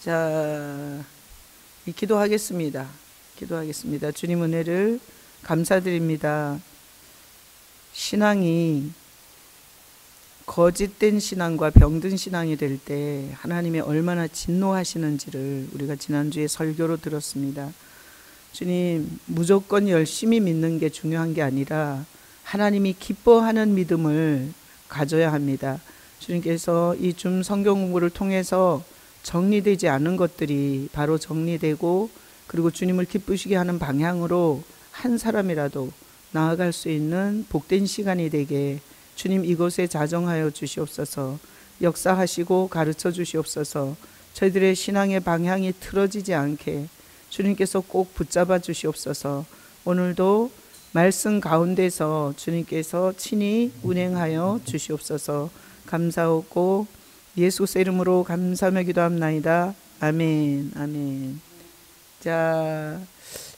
자, 기도하겠습니다. 기도하겠습니다. 주님 은혜를 감사드립니다. 신앙이 거짓된 신앙과 병든 신앙이 될 때 하나님이 얼마나 진노하시는지를 우리가 지난주에 설교로 들었습니다. 주님, 무조건 열심히 믿는 게 중요한 게 아니라 하나님이 기뻐하는 믿음을 가져야 합니다. 주님께서 이 줌 성경 공부를 통해서 정리되지 않은 것들이 바로 정리되고, 그리고 주님을 기쁘시게 하는 방향으로 한 사람이라도 나아갈 수 있는 복된 시간이 되게 주님 이곳에 자정하여 주시옵소서. 역사하시고 가르쳐 주시옵소서. 저희들의 신앙의 방향이 틀어지지 않게 주님께서 꼭 붙잡아 주시옵소서. 오늘도 말씀 가운데서 주님께서 친히 운행하여 주시옵소서. 감사하고 예수의 이름으로 감사하며 기도합나이다. 아멘. 아멘. 자,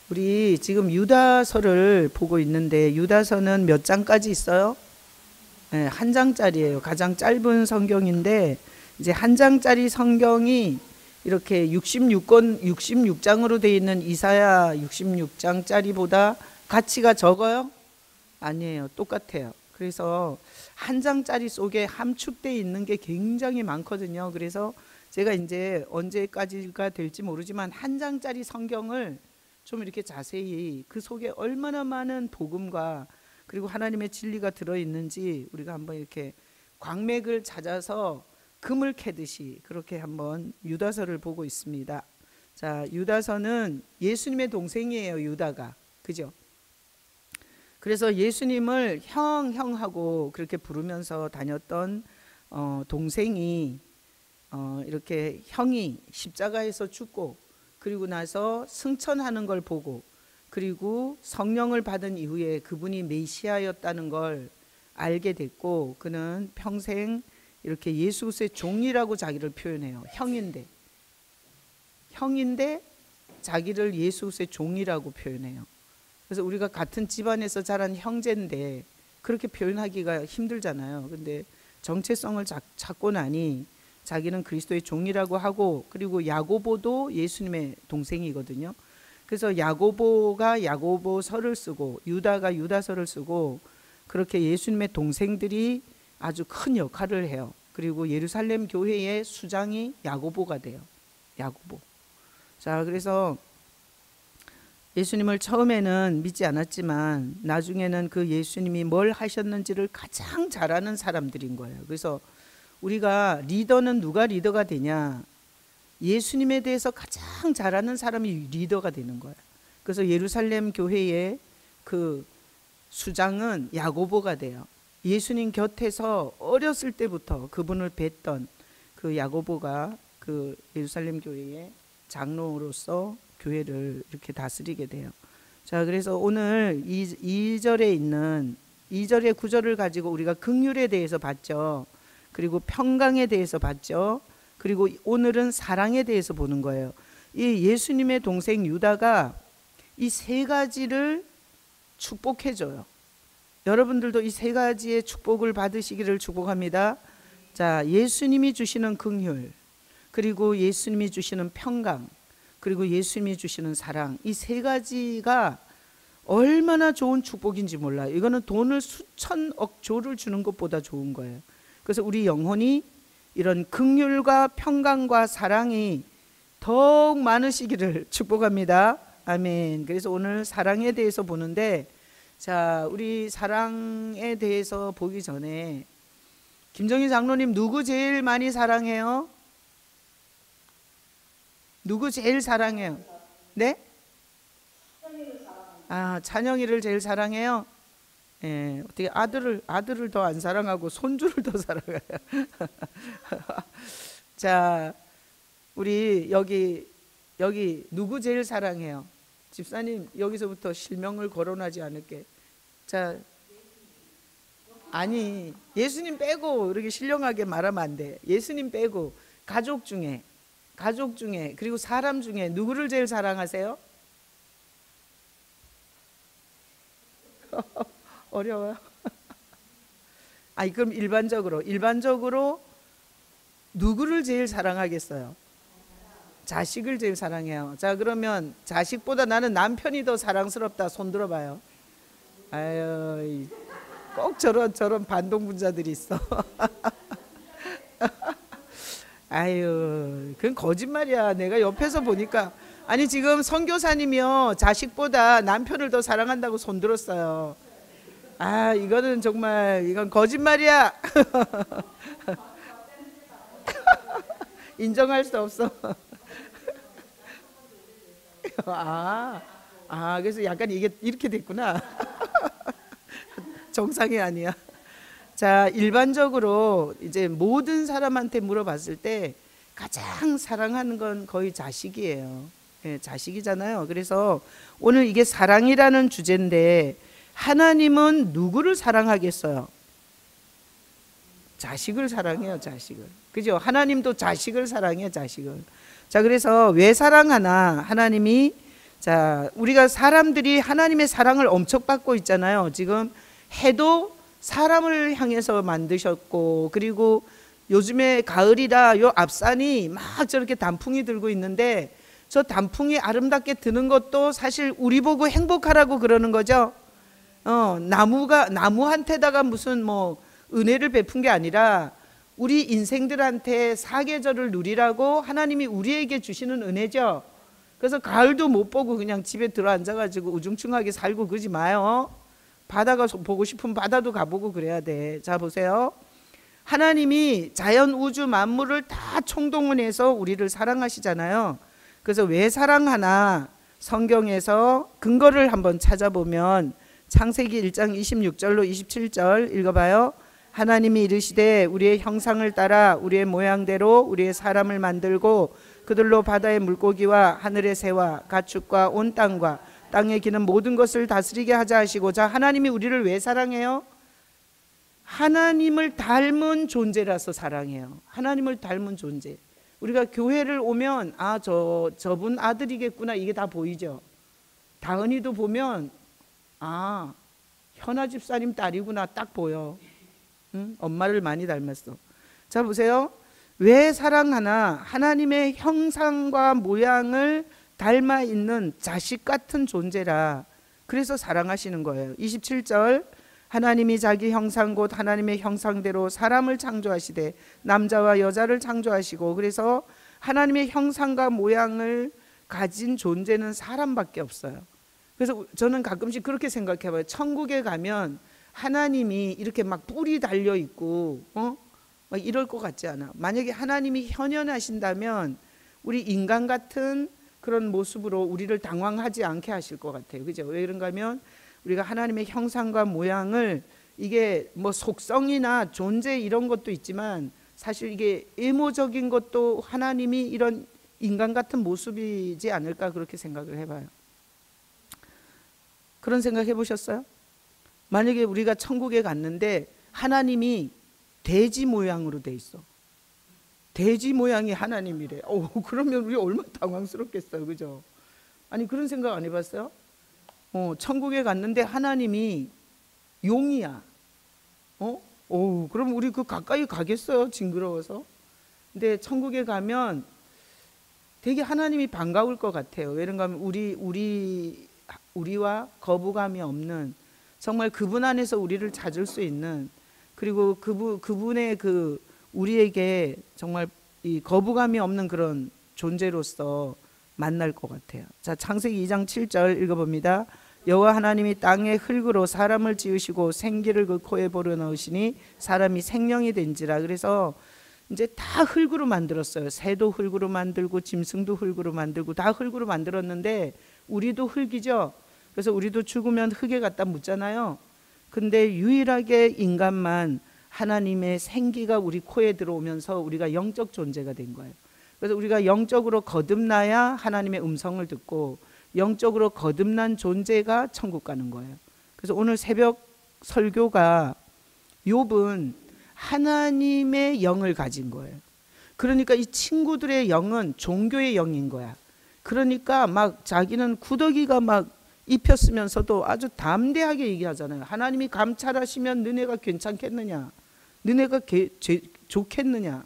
우리 지금 유다서를 보고 있는데, 유다서는 몇 장까지 있어요? 네, 한 장짜리예요. 가장 짧은 성경인데, 이제 한 장짜리 성경이 이렇게 66장으로 되어 있는 이사야 66장짜리보다 가치가 적어요? 아니에요. 똑같아요. 그래서 한 장짜리 속에 함축되어 있는 게 굉장히 많거든요. 그래서 제가 이제 언제까지가 될지 모르지만 한 장짜리 성경을 좀 이렇게 자세히 그 속에 얼마나 많은 복음과 그리고 하나님의 진리가 들어있는지 우리가 한번 이렇게 광맥을 찾아서 금을 캐듯이 그렇게 한번 유다서를 보고 있습니다. 자, 유다서는 예수님의 동생이에요. 유다가. 그죠? 그래서 예수님을 형하고 그렇게 부르면서 다녔던 동생이 이렇게 형이 십자가에서 죽고 그리고 나서 승천하는 걸 보고, 그리고 성령을 받은 이후에 그분이 메시아였다는 걸 알게 됐고, 그는 평생 이렇게 예수 그리스도의 종이라고 자기를 표현해요. 형인데 자기를 예수 그리스도의 종이라고 표현해요. 그래서 우리가 같은 집안에서 자란 형제인데 그렇게 표현하기가 힘들잖아요. 근데 정체성을 찾고 나니 자기는 그리스도의 종이라고 하고, 그리고 야고보도 예수님의 동생이거든요. 그래서 야고보가 야고보서를 쓰고 유다가 유다서를 쓰고, 그렇게 예수님의 동생들이 아주 큰 역할을 해요. 그리고 예루살렘 교회의 수장이 야고보가 돼요. 야고보. 자, 그래서 예수님을 처음에는 믿지 않았지만 나중에는 그 예수님이 뭘 하셨는지를 가장 잘 아는 사람들인 거예요. 그래서 우리가 리더는 누가 리더가 되냐? 예수님에 대해서 가장 잘 아는 사람이 리더가 되는 거예요. 그래서 예루살렘 교회의 그 수장은 야고보가 돼요. 예수님 곁에서 어렸을 때부터 그분을 뵀던 그 야고보가 그 예루살렘 교회의 장로로서 교회를 이렇게 다스리게 돼요. 자, 그래서 오늘 2절에 있는 2절의 구절을 가지고 우리가 긍휼에 대해서 봤죠. 그리고 평강에 대해서 봤죠. 그리고 오늘은 사랑에 대해서 보는 거예요. 이 예수님의 동생 유다가 이 세 가지를 축복해줘요. 여러분들도 이 세 가지의 축복을 받으시기를 축복합니다. 자, 예수님이 주시는 긍휼, 그리고 예수님이 주시는 평강, 그리고 예수님이 주시는 사랑, 이 세 가지가 얼마나 좋은 축복인지 몰라요. 이거는 돈을 수천억 조를 주는 것보다 좋은 거예요. 그래서 우리 영혼이 이런 긍휼과 평강과 사랑이 더욱 많으시기를 축복합니다. 아멘. 그래서 오늘 사랑에 대해서 보는데, 자, 우리 사랑에 대해서 보기 전에 김정희 장로님 누구 제일 많이 사랑해요? 누구 제일 사랑해요? 네? 아, 찬영이를 제일 사랑해요? 예, 어떻게 아들을 더 안 사랑하고 손주를 더 사랑해요? 자, 우리 여기 누구 제일 사랑해요? 집사님, 여기서부터 실명을 거론하지 않을게. 자, 아니, 예수님 빼고 이렇게 신령하게 말하면 안 돼. 예수님 빼고 가족 중에 그리고 사람 중에 누구를 제일 사랑하세요? 어려워요. 아니, 그럼 일반적으로 누구를 제일 사랑하겠어요? 자식을 제일 사랑해요. 자, 그러면 자식보다 나는 남편이 더 사랑스럽다. 손 들어봐요. 아유, 꼭 저런 반동분자들이 있어. 아유, 그건 거짓말이야. 내가 옆에서 보니까. 아니, 지금 선교사님이요, 자식보다 남편을 더 사랑한다고 손 들었어요. 아, 이거는 정말, 이건 거짓말이야. 인정할 수 없어. 그래서 약간 이게 이렇게 됐구나. 정상이 아니야. 자, 일반적으로 이제 모든 사람한테 물어봤을 때 가장 사랑하는 건 거의 자식이에요. 네, 자식이잖아요. 그래서 오늘 이게 사랑이라는 주제인데, 하나님은 누구를 사랑하겠어요? 자식을 사랑해요, 자식을. 그죠? 하나님도 자식을 사랑해요, 자식을. 자, 그래서 왜 사랑하나? 하나님이, 자, 우리가 사람들이 하나님의 사랑을 엄청 받고 있잖아요. 지금 해도 사람을 향해서 만드셨고, 그리고 요즘에 가을이라 요 앞산이 막 저렇게 단풍이 들고 있는데, 저 단풍이 아름답게 드는 것도 사실 우리 보고 행복하라고 그러는 거죠. 나무한테다가 무슨 뭐 은혜를 베푼 게 아니라 우리 인생들한테 사계절을 누리라고 하나님이 우리에게 주시는 은혜죠. 그래서 가을도 못 보고 그냥 집에 들어 앉아가지고 우중충하게 살고 그러지 마요. 바다가 보고 싶으면 바다도 가보고 그래야 돼. 자, 보세요. 하나님이 자연 우주 만물을 다 총동원해서 우리를 사랑하시잖아요. 그래서 왜 사랑하나? 성경에서 근거를 한번 찾아보면 창세기 1장 26절로 27절 읽어봐요. 하나님이 이르시되 우리의 형상을 따라 우리의 모양대로 우리의 사람을 만들고 그들로 바다의 물고기와 하늘의 새와 가축과 온 땅과 땅에 기는 모든 것을 다스리게 하자 하시고. 자, 하나님이 우리를 왜 사랑해요? 하나님을 닮은 존재라서 사랑해요. 하나님을 닮은 존재. 우리가 교회를 오면 저분 아들이겠구나, 이게 다 보이죠. 다은이도 보면 현아 집사님 딸이구나, 딱 보여. 응? 엄마를 많이 닮았어. 자, 보세요. 왜 사랑하나? 하나님의 형상과 모양을 닮아 있는 자식 같은 존재라. 그래서 사랑하시는 거예요. 27절. 하나님이 자기 형상 곧 하나님의 형상대로 사람을 창조하시되 남자와 여자를 창조하시고. 그래서 하나님의 형상과 모양을 가진 존재는 사람밖에 없어요. 그래서 저는 가끔씩 그렇게 생각해 봐요. 천국에 가면 하나님이 이렇게 막 뿔이 달려 있고 막 이럴 것 같지 않아? 만약에 하나님이 현현하신다면 우리 인간 같은 그런 모습으로 우리를 당황하지 않게 하실 것 같아요. 그죠? 왜 그런가 하면 우리가 하나님의 형상과 모양을, 이게 뭐 속성이나 존재 이런 것도 있지만 사실 이게 외모적인 것도 하나님이 이런 인간 같은 모습이지 않을까, 그렇게 생각을 해봐요. 그런 생각 해보셨어요? 만약에 우리가 천국에 갔는데 하나님이 돼지 모양으로 돼 있어. 돼지 모양이 하나님이래. 그러면 우리 얼마나 당황스럽겠어요. 그죠? 아니, 그런 생각 안 해봤어요? 천국에 갔는데 하나님이 용이야. 그럼 우리 그 가까이 가겠어요? 징그러워서. 근데 천국에 가면 되게 하나님이 반가울 것 같아요. 왜냐면 하면 우리와 거부감이 없는, 정말 그분 안에서 우리를 찾을 수 있는, 그리고 그분의 우리에게 정말 이 거부감이 없는 그런 존재로서 만날 것 같아요. 자, 창세기 2장 7절 읽어봅니다. 여호와 하나님이 땅의 흙으로 사람을 지으시고 생기를 그 코에 불어넣으시니 사람이 생명이 된지라. 그래서 이제 다 흙으로 만들었어요. 새도 흙으로 만들고 짐승도 흙으로 만들고 다 흙으로 만들었는데 우리도 흙이죠. 그래서 우리도 죽으면 흙에 갖다 묻잖아요. 근데 유일하게 인간만 하나님의 생기가 우리 코에 들어오면서 우리가 영적 존재가 된 거예요. 그래서 우리가 영적으로 거듭나야 하나님의 음성을 듣고, 영적으로 거듭난 존재가 천국 가는 거예요. 그래서 오늘 새벽 설교가 욥은 하나님의 영을 가진 거예요. 그러니까 이 친구들의 영은 종교의 영인 거야. 그러니까 막 자기는 구더기가 막 입혔으면서도 아주 담대하게 얘기하잖아요. 하나님이 감찰하시면 너네가 괜찮겠느냐? 너네가 좋겠느냐?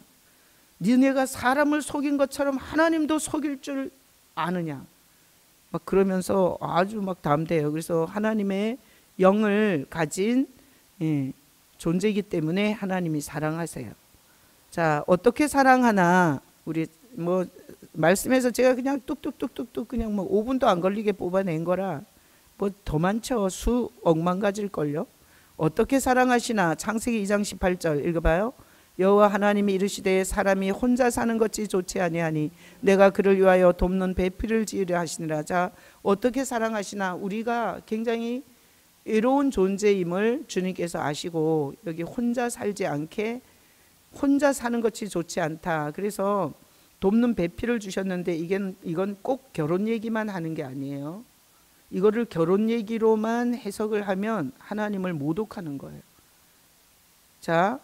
니네가 사람을 속인 것처럼 하나님도 속일 줄 아느냐. 막 그러면서 아주 막 담대해요. 그래서 하나님의 영을 가진 존재이기 때문에 하나님이 사랑하세요. 자, 어떻게 사랑하나, 우리 뭐 말씀에서 제가 그냥 뚝뚝뚝뚝뚝 그냥 뭐 5분도 안 걸리게 뽑아낸 거라 뭐 더 많죠. 수억만 가지일걸요. 어떻게 사랑하시나. 창세기 2장 18절 읽어봐요. 여호와 하나님이 이르시되 사람이 혼자 사는 것이 좋지 아니하니 내가 그를 위하여 돕는 배필을 지으려 하시니라. 자, 어떻게 사랑하시나. 우리가 굉장히 외로운 존재임을 주님께서 아시고 여기 혼자 살지 않게, 혼자 사는 것이 좋지 않다. 그래서 돕는 배필을 주셨는데 이건 꼭 결혼 얘기만 하는 게 아니에요. 이거를 결혼 얘기로만 해석을 하면 하나님을 모독하는 거예요. 자,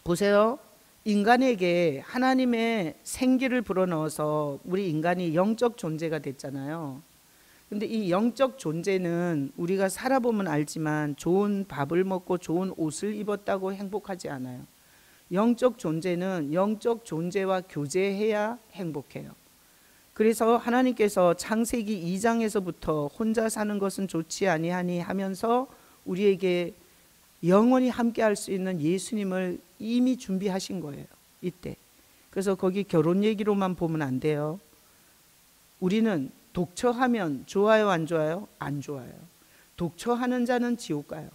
보세요. 인간에게 하나님의 생기를 불어넣어서 우리 인간이 영적 존재가 됐잖아요. 근데 이 영적 존재는 우리가 살아보면 알지만 좋은 밥을 먹고 좋은 옷을 입었다고 행복하지 않아요. 영적 존재는 영적 존재와 교제해야 행복해요. 그래서 하나님께서 창세기 2장에서부터 혼자 사는 것은 좋지 아니하니 하면서 우리에게 영원히 함께 할 수 있는 예수님을 이미 준비하신 거예요. 이때. 그래서 거기 결혼 얘기로만 보면 안 돼요. 우리는 독처하면 좋아요, 안 좋아요? 안 좋아요. 독처하는 자는 지옥 가요.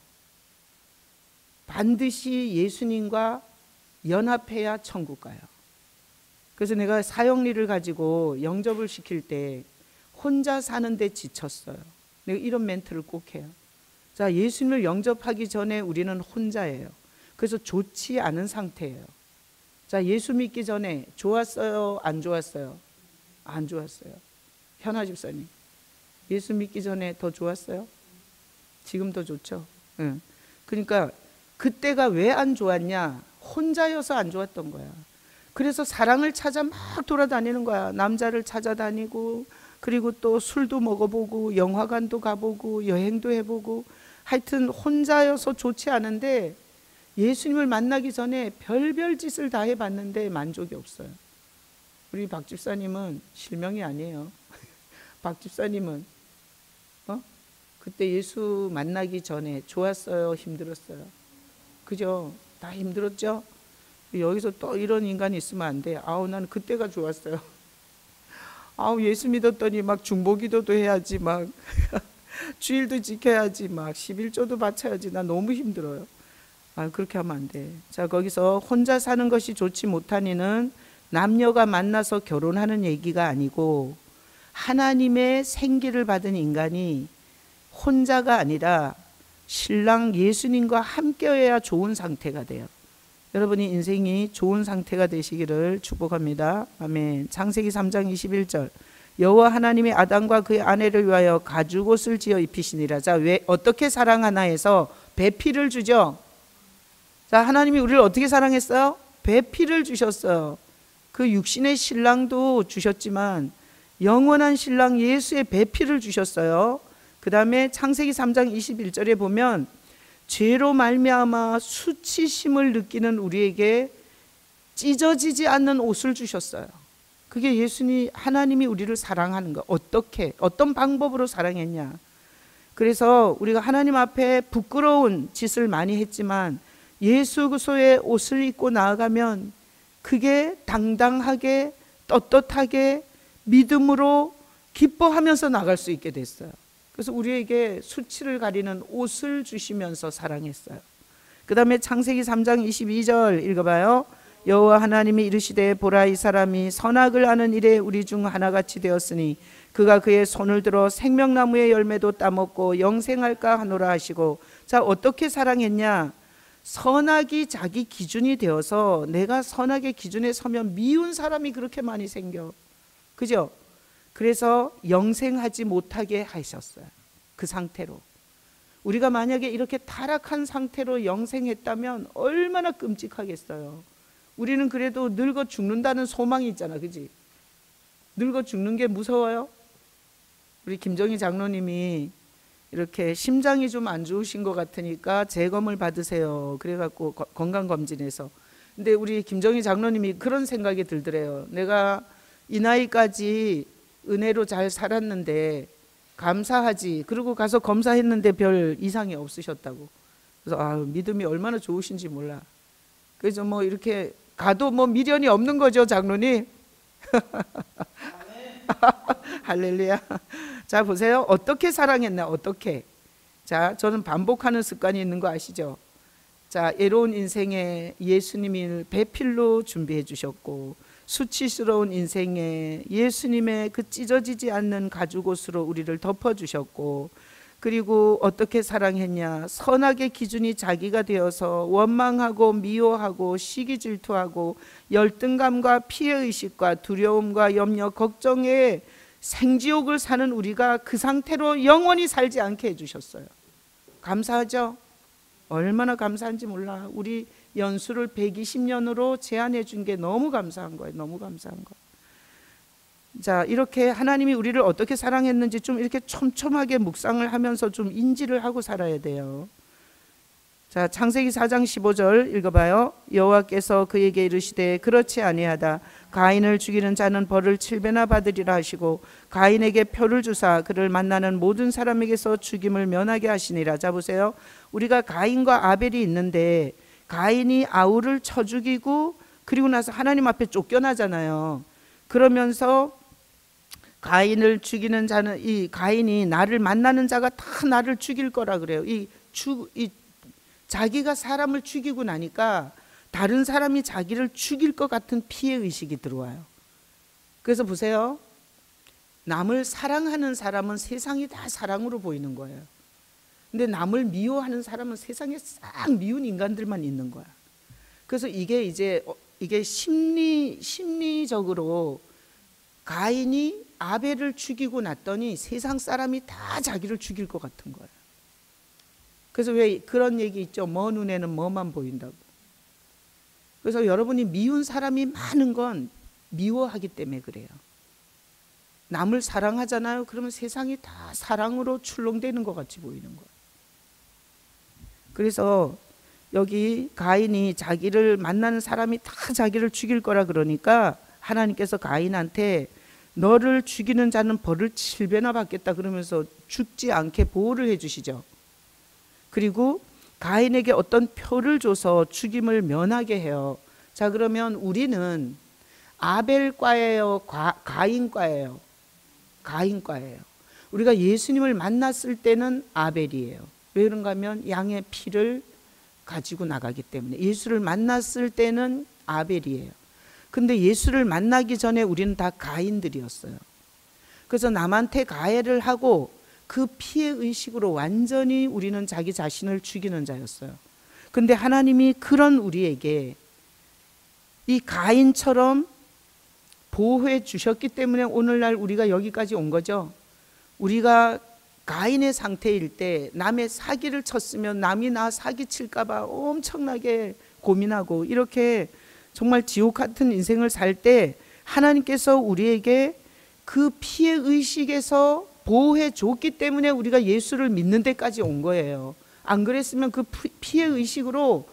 반드시 예수님과 연합해야 천국 가요. 그래서 내가 사형리를 가지고 영접을 시킬 때 혼자 사는데 지쳤어요. 내가 이런 멘트를 꼭 해요. 자, 예수님을 영접하기 전에 우리는 혼자예요. 그래서 좋지 않은 상태예요. 자, 예수 믿기 전에 좋았어요, 안 좋았어요? 안 좋았어요. 현아 집사님, 예수 믿기 전에 더 좋았어요? 지금 더 좋죠? 응. 그러니까 그때가 왜 안 좋았냐? 혼자여서 안 좋았던 거야. 그래서 사랑을 찾아 막 돌아다니는 거야. 남자를 찾아다니고, 그리고 또 술도 먹어보고, 영화관도 가보고, 여행도 해보고, 하여튼 혼자여서 좋지 않은데 예수님을 만나기 전에 별별 짓을 다 해봤는데 만족이 없어요. 우리 박 집사님은 실명이 아니에요. 박 집사님은 그때 예수 만나기 전에 좋았어요, 힘들었어요? 그죠? 다 힘들었죠? 여기서 또 이런 인간이 있으면 안 돼. 아우, 나는 그때가 좋았어요. 아우, 예수 믿었더니 막 중보기도도 해야지, 막 주일도 지켜야지, 막 11조도 바쳐야지. 나 너무 힘들어요. 아, 그렇게 하면 안 돼. 자, 거기서 혼자 사는 것이 좋지 못하니는 남녀가 만나서 결혼하는 얘기가 아니고 하나님의 생기를 받은 인간이 혼자가 아니라 신랑 예수님과 함께여야 좋은 상태가 돼요. 여러분이 인생이 좋은 상태가 되시기를 축복합니다. 아멘. 창세기 3장 21절. 여호와 하나님이 아담과 그의 아내를 위하여 가죽옷을 지어 입히시니라. 자, 왜 어떻게 사랑하나 해서 배필을 주죠. 자, 하나님이 우리를 어떻게 사랑했어요? 배필을 주셨어요. 그 육신의 신랑도 주셨지만 영원한 신랑 예수의 배필을 주셨어요. 그 다음에 창세기 3장 21절에 보면 죄로 말미암아 수치심을 느끼는 우리에게 찢어지지 않는 옷을 주셨어요. 그게 예수님, 하나님이 우리를 사랑하는 거. 어떻게, 어떤 방법으로 사랑했냐. 그래서 우리가 하나님 앞에 부끄러운 짓을 많이 했지만 예수 그리스도의 옷을 입고 나아가면 그게 당당하게 떳떳하게 믿음으로 기뻐하면서 나갈 수 있게 됐어요. 그래서 우리에게 수치를 가리는 옷을 주시면서 사랑했어요. 그 다음에 창세기 3장 22절 읽어봐요. 여호와 하나님이 이르시되 보라, 이 사람이 선악을 아는 일에 우리 중 하나같이 되었으니 그가 그의 손을 들어 생명나무의 열매도 따먹고 영생할까 하노라 하시고. 자, 어떻게 사랑했냐. 선악이 자기 기준이 되어서 내가 선악의 기준에 서면 미운 사람이 그렇게 많이 생겨. 그죠? 그래서 영생하지 못하게 하셨어요. 그 상태로. 우리가 만약에 이렇게 타락한 상태로 영생했다면 얼마나 끔찍하겠어요. 우리는 그래도 늙어 죽는다는 소망이 있잖아. 그지? 늙어 죽는 게 무서워요? 우리 김정희 장로님이 이렇게 심장이 좀 안 좋으신 것 같으니까 재검을 받으세요. 그래갖고 건강검진에서 근데 우리 김정희 장로님이 그런 생각이 들더래요. 내가 이 나이까지 은혜로 잘 살았는데 감사하지. 그리고 가서 검사했는데 별 이상이 없으셨다고. 그래서 믿음이 얼마나 좋으신지 몰라. 그래서 뭐 이렇게 가도 뭐 미련이 없는 거죠, 장로님. 할렐루야. 자, 보세요. 어떻게 사랑했나, 어떻게. 자, 저는 반복하는 습관이 있는 거 아시죠? 자, 애로운 인생에 예수님을 배필로 준비해 주셨고, 수치스러운 인생에 예수님의 그 찢어지지 않는 가죽옷으로 우리를 덮어주셨고, 그리고 어떻게 사랑했냐, 선악의 기준이 자기가 되어서 원망하고 미워하고 시기 질투하고 열등감과 피해의식과 두려움과 염려 걱정에 생지옥을 사는 우리가 그 상태로 영원히 살지 않게 해주셨어요. 감사하죠? 얼마나 감사한지 몰라. 우리 연수를 120년으로 제한해 준 게 너무 감사한 거예요. 너무 감사한 거. 자, 이렇게 하나님이 우리를 어떻게 사랑했는지 좀 이렇게 촘촘하게 묵상을 하면서 좀 인지를 하고 살아야 돼요. 자, 창세기 4장 15절 읽어봐요. 여호와께서 그에게 이르시되 그렇지 아니하다. 가인을 죽이는 자는 벌을 7배나 받으리라 하시고 가인에게 표를 주사 그를 만나는 모든 사람에게서 죽임을 면하게 하시니라. 자, 보세요. 우리가 가인과 아벨이 있는데 가인이 아울을 쳐 죽이고 그리고 나서 하나님 앞에 쫓겨나잖아요. 그러면서 가인을 죽이는 자는, 이 가인이 나를 만나는 자가 다 나를 죽일 거라 그래요. 자기가 사람을 죽이고 나니까 다른 사람이 자기를 죽일 것 같은 피해 의식이 들어와요. 그래서 보세요. 남을 사랑하는 사람은 세상이 다 사랑으로 보이는 거예요. 근데 남을 미워하는 사람은 세상에 싹 미운 인간들만 있는 거야. 그래서 이게 심리적으로 가인이 아벨을 죽이고 났더니 세상 사람이 다 자기를 죽일 것 같은 거예요. 그래서 왜 그런 얘기 있죠? 뭐 눈에는 뭐만 보인다고. 그래서 여러분이 미운 사람이 많은 건 미워하기 때문에 그래요. 남을 사랑하잖아요. 그러면 세상이 다 사랑으로 출렁대는 것 같이 보이는 거예요. 그래서 여기 가인이 자기를 만나는 사람이 다 자기를 죽일 거라 그러니까 하나님께서 가인한테 너를 죽이는 자는 벌을 7배나 받겠다 그러면서 죽지 않게 보호를 해주시죠. 그리고 가인에게 어떤 표를 줘서 죽임을 면하게 해요. 자, 그러면 우리는 아벨과예요, 가인과예요? 가인과예요. 우리가 예수님을 만났을 때는 아벨이에요. 왜 그런가 하면 양의 피를 가지고 나가기 때문에. 예수를 만났을 때는 아벨이에요. 근데 예수를 만나기 전에 우리는 다 가인들이었어요. 그래서 남한테 가해를 하고 그 피해 의식으로 완전히 우리는 자기 자신을 죽이는 자였어요. 근데 하나님이 그런 우리에게 이 가인처럼 보호해 주셨기 때문에 오늘날 우리가 여기까지 온 거죠. 우리가 가인의 상태일 때 남의 사기를 쳤으면 남이 나 사기 칠까 봐 엄청나게 고민하고 이렇게 정말 지옥 같은 인생을 살 때 하나님께서 우리에게 그 피해 의식에서 보호해 줬기 때문에 우리가 예수를 믿는 데까지 온 거예요. 안 그랬으면 그 피해 의식으로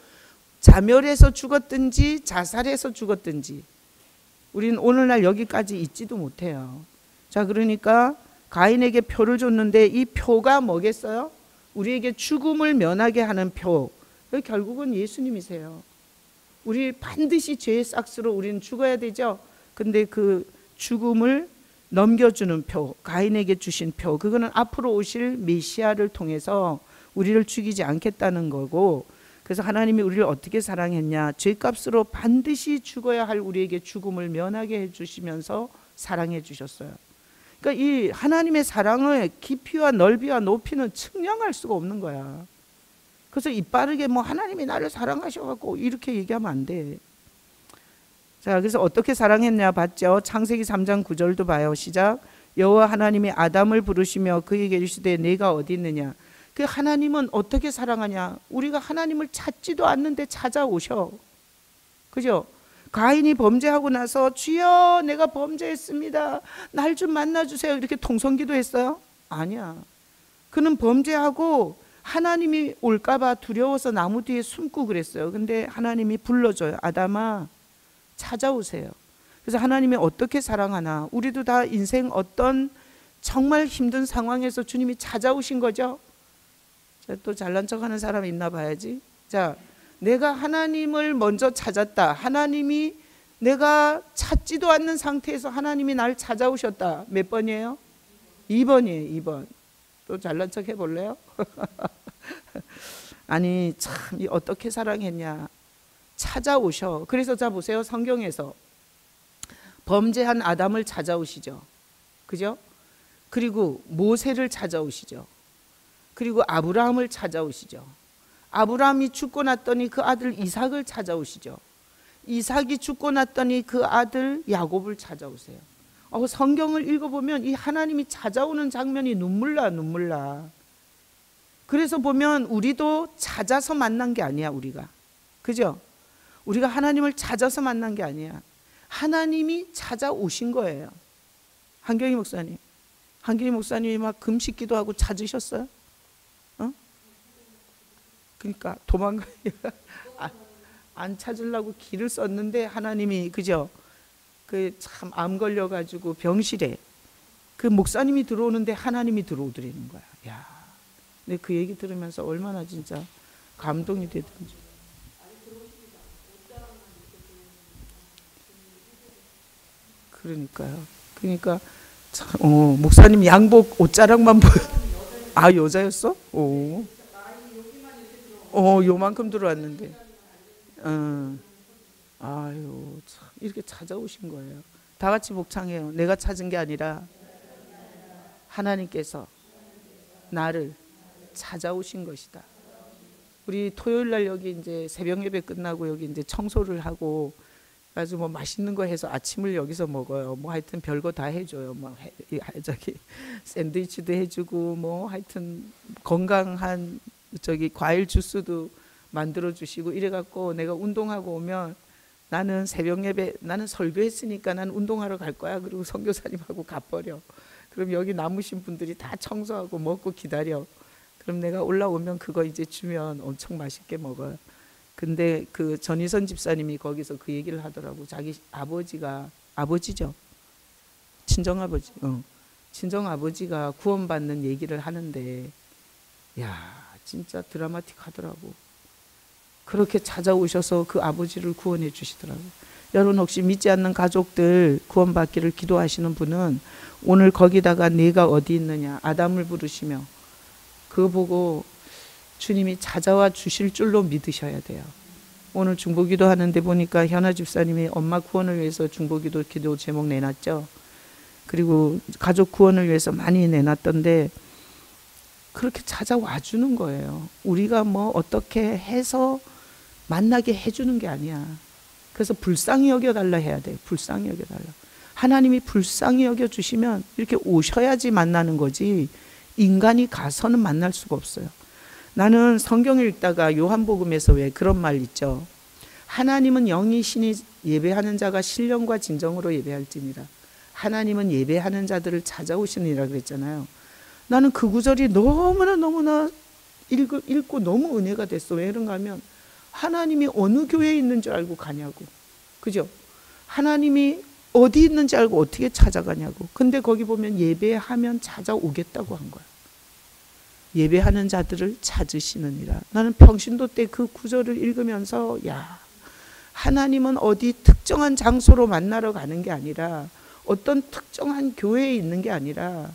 자멸해서 죽었든지 자살해서 죽었든지 우리는 오늘날 여기까지 있지도 못해요. 자, 그러니까 가인에게 표를 줬는데 이 표가 뭐겠어요? 우리에게 죽음을 면하게 하는 표. 결국은 예수님이세요. 우리 반드시 죄의 싹스로 우리는 죽어야 되죠. 근데 그 죽음을 넘겨주는 표, 가인에게 주신 표, 그거는 앞으로 오실 메시아를 통해서 우리를 죽이지 않겠다는 거고, 그래서 하나님이 우리를 어떻게 사랑했냐, 죄값으로 반드시 죽어야 할 우리에게 죽음을 면하게 해주시면서 사랑해 주셨어요. 그러니까 이 하나님의 사랑의 깊이와 넓이와 높이는 측량할 수가 없는 거야. 그래서 이빠르게 뭐 하나님이 나를 사랑하셔갖고 이렇게 얘기하면 안 돼. 자, 그래서 어떻게 사랑했냐 봤죠? 창세기 3장 9절도 봐요. 시작. 여호와 하나님이 아담을 부르시며 그에게 이르시되 내가 어디 있느냐. 그 하나님은 어떻게 사랑하냐? 우리가 하나님을 찾지도 않는데 찾아오셔. 그죠? 가인이 범죄하고 나서 주여 내가 범죄했습니다. 날 좀 만나주세요. 이렇게 통성기도 했어요? 아니야. 그는 범죄하고 하나님이 올까봐 두려워서 나무 뒤에 숨고 그랬어요. 근데 하나님이 불러줘요. 아담아, 찾아오세요. 그래서 하나님이 어떻게 사랑하나, 우리도 다 인생 어떤 정말 힘든 상황에서 주님이 찾아오신 거죠. 자, 또 잘난 척하는 사람 있나 봐야지. 자, 내가 하나님을 먼저 찾았다. 하나님이 내가 찾지도 않는 상태에서 하나님이 날 찾아오셨다. 몇 번이에요? 2번이에요. 2번. 또 잘난 척 해볼래요? 아니 참 어떻게 사랑했냐. 찾아오셔. 그래서 자 보세요. 성경에서 범죄한 아담을 찾아오시죠. 그죠? 그리고 모세를 찾아오시죠. 그리고 아브라함을 찾아오시죠. 아브라함이 죽고 났더니 그 아들 이삭을 찾아오시죠. 이삭이 죽고 났더니 그 아들 야곱을 찾아오세요. 성경을 읽어보면 이 하나님이 찾아오는 장면이 눈물나. 그래서 보면 우리도 찾아서 만난 게 아니야. 우리가, 그죠? 우리가 하나님을 찾아서 만난 게 아니야. 하나님이 찾아오신 거예요. 한경희 목사님이 막 금식기도 하고 찾으셨어요? 그러니까 도망가 안 찾으려고 길을 썼는데 하나님이, 그죠? 그 참 암 걸려가지고 병실에 그 목사님이 들어오는데 하나님이 들어오더라는 거야. 야, 근데 그 얘기 들으면서 얼마나 진짜 감동이 되든지. 그러니까 참, 목사님 양복 옷자락만 보여. 아, 여자였어? 요만큼 들어왔는데. 아유, 참 이렇게 찾아오신 거예요. 다 같이 복창해요. 내가 찾은 게 아니라 하나님께서 나를 찾아오신 것이다. 우리 토요일 날 여기 이제 새벽 예배 끝나고 여기 이제 청소를 하고 아주 뭐 맛있는 거 해서 아침을 여기서 먹어요. 뭐 하여튼 별거 다 해줘요. 뭐 저기 샌드위치도 해주고 뭐 하여튼 건강한 저기 과일 주스도 만들어 주시고 이래갖고 내가 운동하고 오면 나는 새벽 예배, 나는 설교했으니까 나는 운동하러 갈 거야. 그리고 선교사님하고 가버려. 그럼 여기 남으신 분들이 다 청소하고 먹고 기다려. 그럼 내가 올라오면 그거 이제 주면 엄청 맛있게 먹어요. 근데 그 전희선 집사님이 거기서 그 얘기를 하더라고. 자기 아버지가, 아버지죠? 친정아버지. 친정아버지가 구원받는 얘기를 하는데, 야, 진짜 드라마틱 하더라고. 그렇게 찾아오셔서 그 아버지를 구원해 주시더라고요. 여러분 혹시 믿지 않는 가족들 구원받기를 기도하시는 분은 오늘 거기다가 내가 어디 있느냐 아담을 부르시며 그거 보고 주님이 찾아와 주실 줄로 믿으셔야 돼요. 오늘 중보기도 하는데 보니까 현아 집사님이 엄마 구원을 위해서 중보기도 기도 제목 내놨죠. 그리고 가족 구원을 위해서 많이 내놨던데 그렇게 찾아와 주는 거예요. 우리가 뭐 어떻게 해서 만나게 해주는 게 아니야. 그래서 불쌍히 여겨달라 해야 돼. 불쌍히 여겨달라. 하나님이 불쌍히 여겨주시면 이렇게 오셔야지 만나는 거지 인간이 가서는 만날 수가 없어요. 나는 성경을 읽다가 요한복음에서 왜 그런 말 있죠. 하나님은 영이시니 예배하는 자가 신령과 진정으로 예배할지니라. 하나님은 예배하는 자들을 찾아오시니라 그랬잖아요. 나는 그 구절이 너무나 읽고 너무 은혜가 됐어. 왜 그런가 하면 하나님이 어느 교회에 있는 줄 알고 가냐고. 그죠? 하나님이 어디 있는지 알고 어떻게 찾아가냐고. 근데 거기 보면 예배하면 찾아오겠다고 한 거야. 예배하는 자들을 찾으시느니라. 나는 평신도 때 그 구절을 읽으면서 야, 하나님은 어디 특정한 장소로 만나러 가는 게 아니라 어떤 특정한 교회에 있는 게 아니라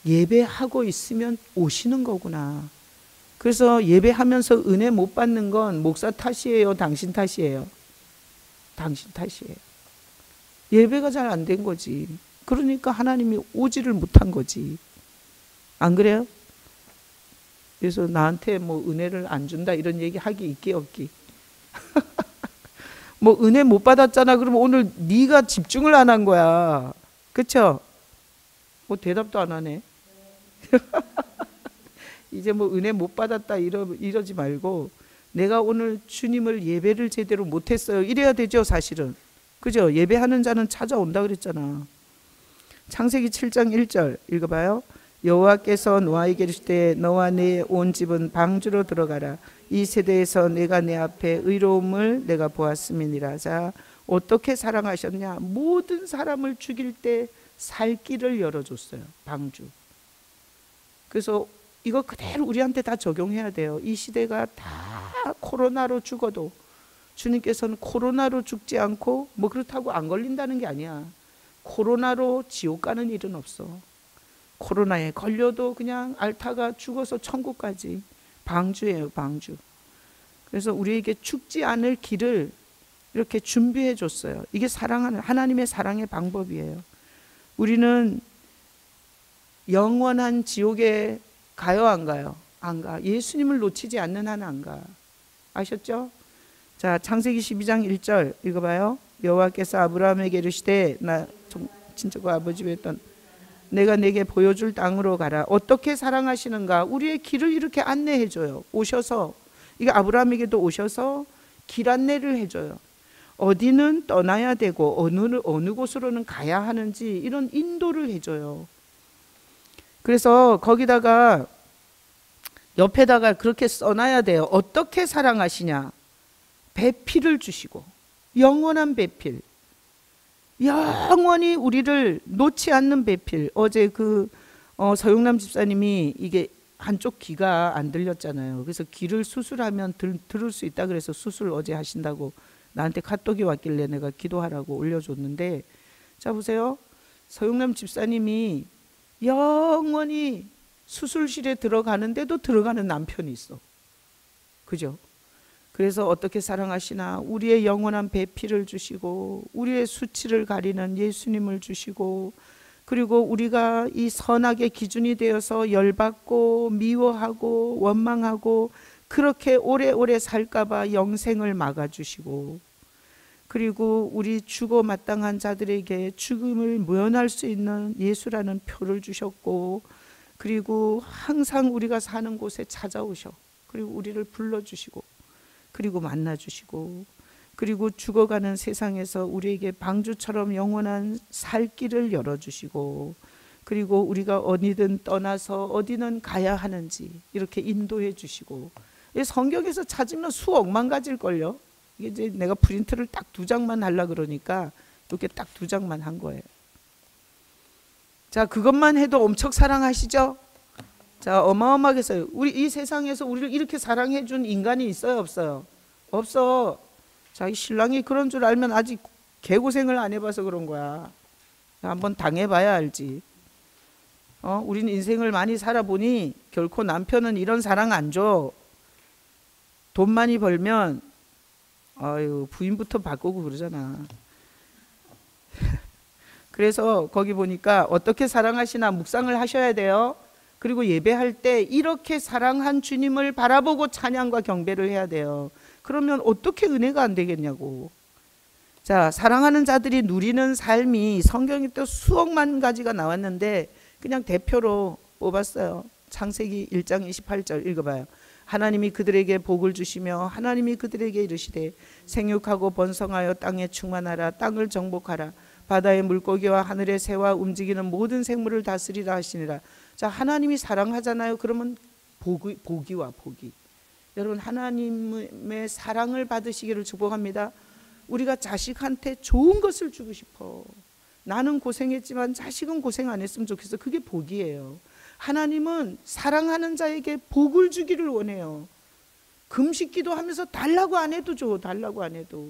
예배하고 있으면 오시는 거구나. 그래서 예배하면서 은혜 못 받는 건 목사 탓이에요? 당신 탓이에요? 당신 탓이에요. 예배가 잘 안 된 거지. 그러니까 하나님이 오지를 못한 거지. 안 그래요? 그래서 나한테 뭐 은혜를 안 준다 이런 얘기 하기 있기 없기. 뭐 은혜 못 받았잖아. 그러면 오늘 네가 집중을 안 한 거야. 그렇죠? 뭐 대답도 안 하네. 이제 뭐 은혜 못 받았다 이러지 말고 내가 오늘 주님을 예배를 제대로 못했어요. 이래야 되죠 사실은. 그죠? 예배하는 자는 찾아온다 그랬잖아. 창세기 7장 1절 읽어봐요. 여호와께서 노아에게 이르시되 너와 네 온 집은 방주로 들어가라. 이 세대에서 내가 내 앞에 의로움을 내가 보았음이니라. 자, 어떻게 사랑하셨냐? 모든 사람을 죽일 때 살 길을 열어줬어요. 방주. 그래서 이거 그대로 우리한테 다 적용해야 돼요. 이 시대가 다 코로나로 죽어도 주님께서는 코로나로 죽지 않고 뭐 그렇다고 안 걸린다는 게 아니야. 코로나로 지옥 가는 일은 없어. 코로나에 걸려도 그냥 앓다가 죽어서 천국 가지. 방주예요, 방주. 그래서 우리에게 죽지 않을 길을 이렇게 준비해 줬어요. 이게 사랑하는 하나님의 사랑의 방법이에요. 우리는 영원한 지옥에 가요, 안 가요? 안 가. 예수님을 놓치지 않는 한 안 가. 아셨죠? 자, 창세기 12장 1절 읽어봐요. 여호와께서 아브라함에게 이르시되 나 진짜 그 아버지 했던 내가 내게 보여줄 땅으로 가라. 어떻게 사랑하시는가? 우리의 길을 이렇게 안내해 줘요. 오셔서, 이게 아브라함에게도 오셔서 길 안내를 해줘요. 어디는 떠나야 되고 어느 곳으로는 가야 하는지 이런 인도를 해줘요. 그래서 거기다가 옆에다가 그렇게 써놔야 돼요. 어떻게 사랑하시냐? 배필을 주시고, 영원한 배필, 영원히 우리를 놓지 않는 배필. 어제 서용남 집사님이 이게 한쪽 귀가 안 들렸잖아요. 그래서 귀를 수술하면 들을 수 있다 그래서 수술 어제 하신다고 나한테 카톡이 왔길래 내가 기도하라고 올려줬는데, 자 보세요. 서용남 집사님이 영원히 수술실에 들어가는데도 들어가는 남편이 있어. 그죠? 그래서 어떻게 사랑하시나? 우리의 영원한 배필을 주시고, 우리의 수치를 가리는 예수님을 주시고, 그리고 우리가 이 선악의 기준이 되어서 열받고 미워하고 원망하고 그렇게 오래오래 살까봐 영생을 막아주시고, 그리고 우리 죽어 마땅한 자들에게 죽음을 면할 수 있는 예수라는 표를 주셨고, 그리고 항상 우리가 사는 곳에 찾아오셔. 그리고 우리를 불러주시고, 그리고 만나주시고, 그리고 죽어가는 세상에서 우리에게 방주처럼 영원한 살 길을 열어주시고, 그리고 우리가 어디든 떠나서 어디는 가야 하는지 이렇게 인도해 주시고, 성경에서 찾으면 수억만 가지일걸요. 이게 이제 내가 프린트를 딱 2장만 하려 그러니까 이렇게 딱 2장만 한 거예요. 자, 그것만 해도 엄청 사랑하시죠? 자, 어마어마하게 써요. 우리 이 세상에서 우리를 이렇게 사랑해 준 인간이 있어요, 없어요? 없어. 자기 신랑이 그런 줄 알면 아직 개고생을 안 해봐서 그런 거야. 한번 당해봐야 알지. 우리는 인생을 많이 살아보니 결코 남편은 이런 사랑 안 줘. 돈 많이 벌면 아유 부인부터 바꾸고 그러잖아. 그래서 거기 보니까 어떻게 사랑하시나 묵상을 하셔야 돼요. 그리고 예배할 때 이렇게 사랑한 주님을 바라보고 찬양과 경배를 해야 돼요. 그러면 어떻게 은혜가 안 되겠냐고. 자, 사랑하는 자들이 누리는 삶이 성경에 또 수억만 가지가 나왔는데 그냥 대표로 뽑았어요. 창세기 1장 28절 읽어봐요. 하나님이 그들에게 복을 주시며 하나님이 그들에게 이르시되 생육하고 번성하여 땅에 충만하라. 땅을 정복하라. 바다의 물고기와 하늘의 새와 움직이는 모든 생물을 다스리라 하시니라. 자, 하나님이 사랑하잖아요. 그러면 복이와 복이. 여러분, 하나님의 사랑을 받으시기를 축복합니다. 우리가 자식한테 좋은 것을 주고 싶어. 나는 고생했지만 자식은 고생 안 했으면 좋겠어. 그게 복이에요. 하나님은 사랑하는 자에게 복을 주기를 원해요. 금식기도 하면서 달라고 안 해도 줘. 달라고 안 해도.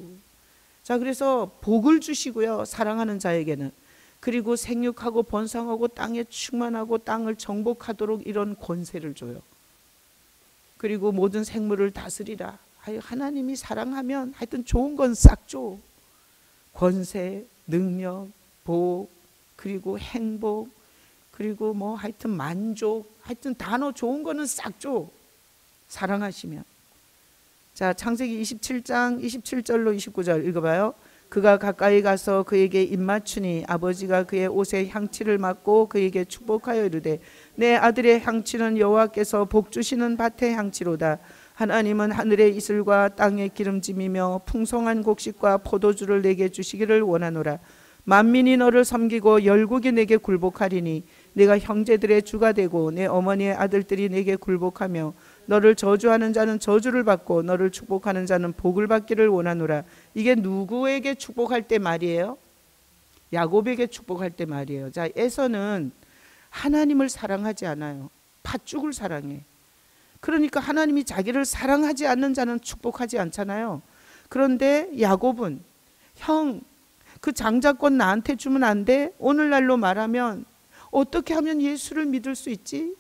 자, 그래서 복을 주시고요. 사랑하는 자에게는. 그리고 생육하고 번성하고 땅에 충만하고 땅을 정복하도록 이런 권세를 줘요. 그리고 모든 생물을 다스리라. 하나님이 사랑하면 하여튼 좋은 건 싹 줘. 권세, 능력, 복, 그리고 행복, 그리고 뭐 하여튼 만족, 하여튼 단어 좋은 거는 싹 줘. 사랑하시면. 자, 창세기 27장 27절로 29절 읽어봐요. 그가 가까이 가서 그에게 입맞추니 아버지가 그의 옷에 향취를 맡고 그에게 축복하여 이르되 내 아들의 향취는 여호와께서 복 주시는 밭의 향취로다. 하나님은 하늘의 이슬과 땅의 기름짐이며 풍성한 곡식과 포도주를 내게 주시기를 원하노라. 만민이 너를 섬기고 열국이 내게 굴복하리니 내가 형제들의 주가 되고 내 어머니의 아들들이 내게 굴복하며 너를 저주하는 자는 저주를 받고 너를 축복하는 자는 복을 받기를 원하노라. 이게 누구에게 축복할 때 말이에요? 야곱에게 축복할 때 말이에요. 자, 에서는 하나님을 사랑하지 않아요. 팥죽을 사랑해. 그러니까 하나님이 자기를 사랑하지 않는 자는 축복하지 않잖아요. 그런데 야곱은 형, 그 장자권 나한테 주면 안 돼? 오늘날로 말하면 어떻게 하면 예수를 믿을 수 있지?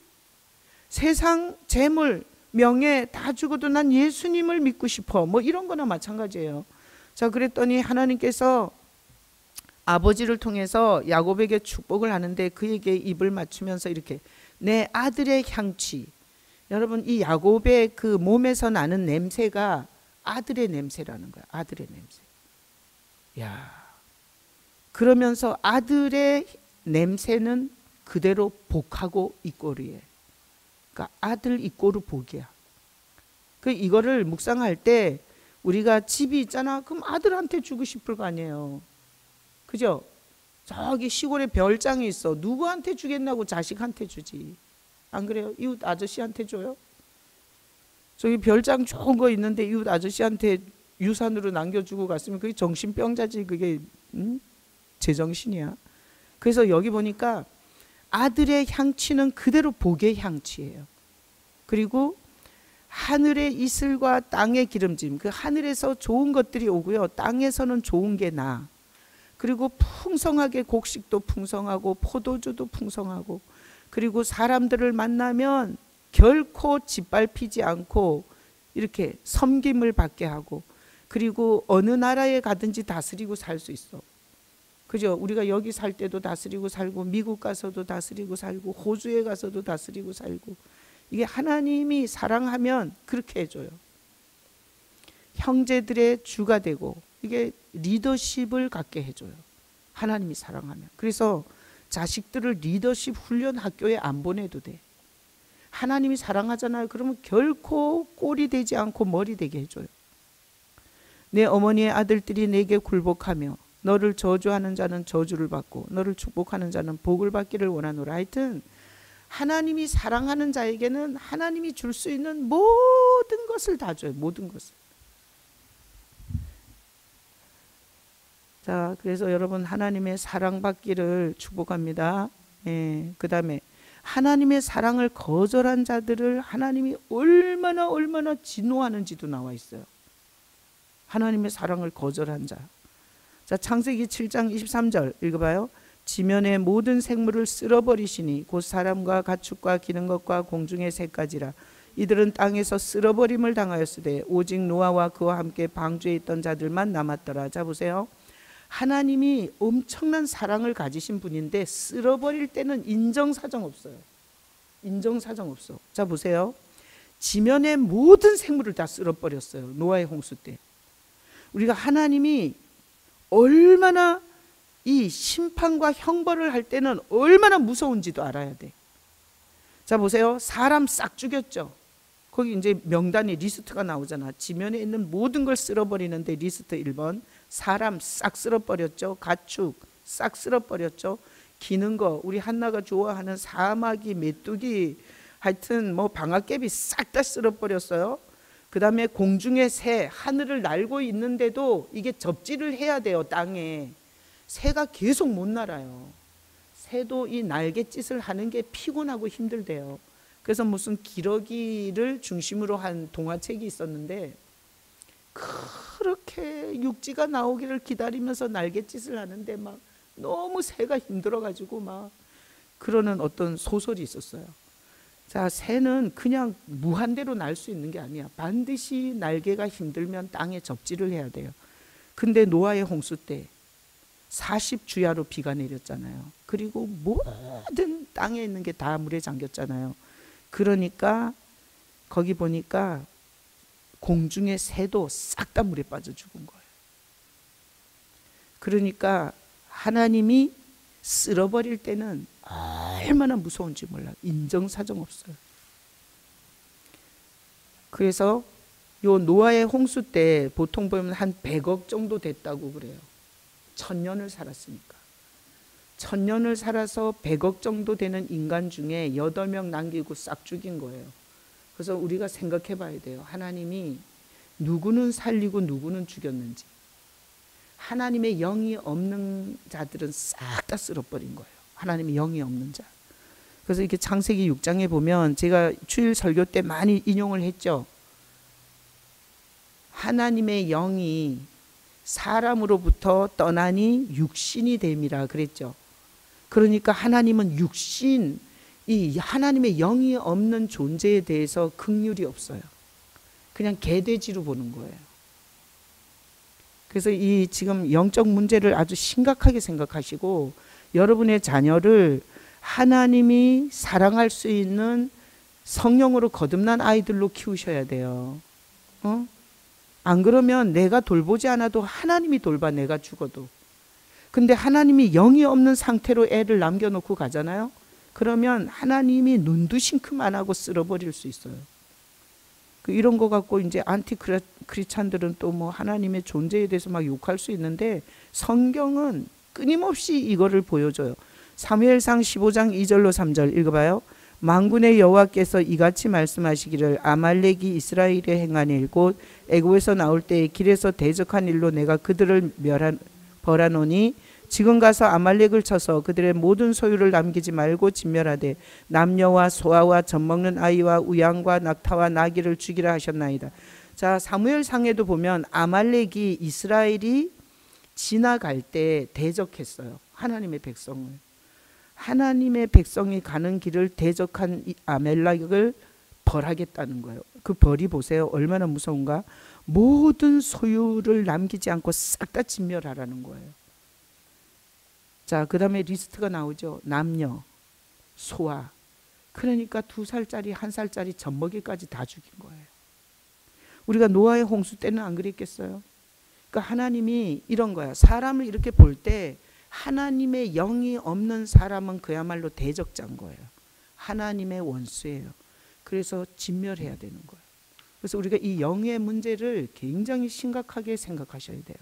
세상, 재물, 명예 다 주고도 난 예수님을 믿고 싶어. 뭐 이런 거나 마찬가지예요. 자, 그랬더니 하나님께서 아버지를 통해서 야곱에게 축복을 하는데 그에게 입을 맞추면서 이렇게 내 아들의 향취. 여러분, 이 야곱의 그 몸에서 나는 냄새가 아들의 냄새라는 거야. 아들의 냄새. 야, 그러면서 아들의 냄새는 그대로 복하고 이꼬르에. 그러니까 아들 이꼬르 복이야. 그 이거를 묵상할 때 우리가 집이 있잖아. 그럼 아들한테 주고 싶을 거 아니에요. 그죠? 저기 시골에 별장이 있어. 누구한테 주겠냐고 자식한테 주지. 안 그래요? 이웃 아저씨한테 줘요? 저기 별장 좋은 거 있는데 이웃 아저씨한테 유산으로 남겨주고 갔으면 그게 정신병자지. 그게 제정신이야. 그래서 여기 보니까 아들의 향취는 그대로 복의 향취예요. 그리고 하늘의 이슬과 땅의 기름짐. 그 하늘에서 좋은 것들이 오고요. 땅에서는 좋은 게 나. 그리고 풍성하게 곡식도 풍성하고 포도주도 풍성하고 그리고 사람들을 만나면 결코 짓밟히지 않고 이렇게 섬김을 받게 하고 그리고 어느 나라에 가든지 다스리고 살 수 있어. 그죠? 우리가 여기 살 때도 다스리고 살고 미국 가서도 다스리고 살고 호주에 가서도 다스리고 살고 이게 하나님이 사랑하면 그렇게 해줘요. 형제들의 주가 되고 이게 리더십을 갖게 해줘요. 하나님이 사랑하면. 그래서 자식들을 리더십 훈련 학교에 안 보내도 돼. 하나님이 사랑하잖아요. 그러면 결코 꼴이 되지 않고 머리 되게 해줘요. 내 어머니의 아들들이 내게 굴복하며 너를 저주하는 자는 저주를 받고 너를 축복하는 자는 복을 받기를 원하노라. 하여튼 하나님이 사랑하는 자에게는 하나님이 줄 수 있는 모든 것을 다 줘요. 모든 것을. 자, 그래서 여러분 하나님의 사랑받기를 축복합니다. 예, 그 다음에 하나님의 사랑을 거절한 자들을 하나님이 얼마나 진노하는지도 나와 있어요. 하나님의 사랑을 거절한 자. 자, 창세기 7장 23절 읽어봐요. 지면의 모든 생물을 쓸어버리시니 곧 사람과 가축과 기는 것과 공중의 새까지라. 이들은 땅에서 쓸어버림을 당하였으되 오직 노아와 그와 함께 방주에 있던 자들만 남았더라. 자, 보세요. 하나님이 엄청난 사랑을 가지신 분인데 쓸어버릴 때는 인정사정 없어요. 인정사정 없어. 자, 보세요. 지면의 모든 생물을 다 쓸어버렸어요. 노아의 홍수 때. 우리가 하나님이 얼마나 이 심판과 형벌을 할 때는 얼마나 무서운지도 알아야 돼. 자, 보세요. 사람 싹 죽였죠. 거기 이제 명단이 리스트가 나오잖아. 지면에 있는 모든 걸 쓸어버리는데 리스트 1번. 사람 싹 쓸어버렸죠. 가축 싹 쓸어버렸죠. 기는 거 우리 한나가 좋아하는 사마귀, 메뚜기 하여튼 뭐 방아깨비 싹 다 쓸어버렸어요. 그 다음에 공중의 새, 하늘을 날고 있는데도 이게 접지를 해야 돼요. 땅에. 새가 계속 못 날아요. 새도 이 날갯짓을 하는 게 피곤하고 힘들대요. 그래서 무슨 기러기를 중심으로 한 동화책이 있었는데 그렇게 육지가 나오기를 기다리면서 날갯짓을 하는데 막 너무 새가 힘들어가지고 막 그러는 어떤 소설이 있었어요. 자, 새는 그냥 무한대로 날 수 있는 게 아니야. 반드시 날개가 힘들면 땅에 접지를 해야 돼요. 근데 노아의 홍수 때 40주야로 비가 내렸잖아요. 그리고 모든 땅에 있는 게 다 물에 잠겼잖아요. 그러니까 거기 보니까 공중의 새도 싹 다 물에 빠져 죽은 거예요. 그러니까 하나님이 쓸어버릴 때는 얼마나 무서운지 몰라. 인정사정 없어요. 그래서 요 노아의 홍수 때 보통 보면 한 100억 정도 됐다고 그래요. 1000년을 살았으니까. 1000년을 살아서 100억 정도 되는 인간 중에 8명 남기고 싹 죽인 거예요. 그래서 우리가 생각해 봐야 돼요. 하나님이 누구는 살리고 누구는 죽였는지. 하나님의 영이 없는 자들은 싹 다 쓸어버린 거예요. 하나님의 영이 없는 자. 그래서 이렇게 창세기 6장에 보면 제가 주일 설교 때 많이 인용을 했죠. 하나님의 영이 사람으로부터 떠나니 육신이 됨이라 그랬죠. 그러니까 하나님은 육신, 이 하나님의 영이 없는 존재에 대해서 긍휼이 없어요. 그냥 개돼지로 보는 거예요. 그래서 이 지금 영적 문제를 아주 심각하게 생각하시고 여러분의 자녀를 하나님이 사랑할 수 있는 성령으로 거듭난 아이들로 키우셔야 돼요. 안 그러면 내가 돌보지 않아도 하나님이 돌봐, 내가 죽어도. 근데 하나님이 영이 없는 상태로 애를 남겨놓고 가잖아요. 그러면 하나님이 눈두싱크만 하고 쓸어버릴 수 있어요. 이런 거 갖고 이제 안티 크리스찬들은 또 뭐 하나님의 존재에 대해서 막 욕할 수 있는데 성경은 끊임없이 이거를 보여줘요. 사무엘상 15장 2절로 3절 읽어봐요. 만군의 여호와께서 이같이 말씀하시기를 아말렉이 이스라엘에 행한 일 곧 애굽에서 나올 때에 길에서 대적한 일로 내가 그들을 벌하노니 지금 가서 아말렉을 쳐서 그들의 모든 소유를 남기지 말고 진멸하되 남녀와 소아와 젖먹는 아이와 우양과 낙타와 나귀를 죽이라 하셨나이다. 자, 사무엘상에도 보면 아말렉이 이스라엘이 지나갈 때 대적했어요. 하나님의 백성을. 하나님의 백성이 가는 길을 대적한 이 아말렉을 벌하겠다는 거예요. 그 벌이 보세요. 얼마나 무서운가. 모든 소유를 남기지 않고 싹 다 진멸하라는 거예요. 자, 그 다음에 리스트가 나오죠. 남녀, 소아. 그러니까 2살짜리, 1살짜리 젖먹이까지 다 죽인 거예요. 우리가 노아의 홍수 때는 안 그랬겠어요? 그러니까 하나님이 이런 거야. 사람을 이렇게 볼 때 하나님의 영이 없는 사람은 그야말로 대적자인 거예요. 하나님의 원수예요. 그래서 진멸해야 되는 거예요. 그래서 우리가 이 영의 문제를 굉장히 심각하게 생각하셔야 돼요.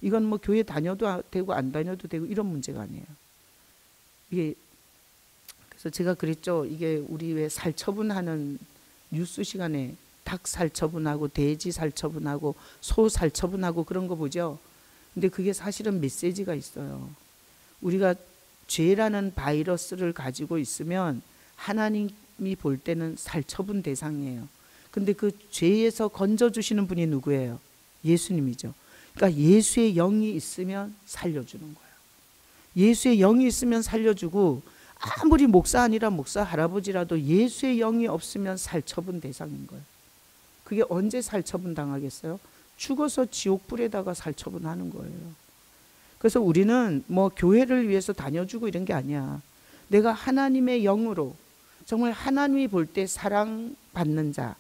이건 뭐 교회 다녀도 되고 안 다녀도 되고 이런 문제가 아니에요. 이게 그래서 제가 그랬죠. 이게 우리 왜 살처분하는 뉴스 시간에 닭 살처분하고 돼지 살처분하고 소 살처분하고 그런 거 보죠. 근데 그게 사실은 메시지가 있어요. 우리가 죄라는 바이러스를 가지고 있으면 하나님이 볼 때는 살처분 대상이에요. 근데 그 죄에서 건져주시는 분이 누구예요? 예수님이죠. 그러니까 예수의 영이 있으면 살려주는 거예요. 예수의 영이 있으면 살려주고 아무리 목사 아니라 목사 할아버지라도 예수의 영이 없으면 살처분 대상인 거예요. 그게 언제 살처분 당하겠어요? 죽어서 지옥불에다가 살처분하는 거예요. 그래서 우리는 뭐 교회를 위해서 다녀주고 이런 게 아니야. 내가 하나님의 영으로 정말 하나님이 볼 때 사랑받는 자,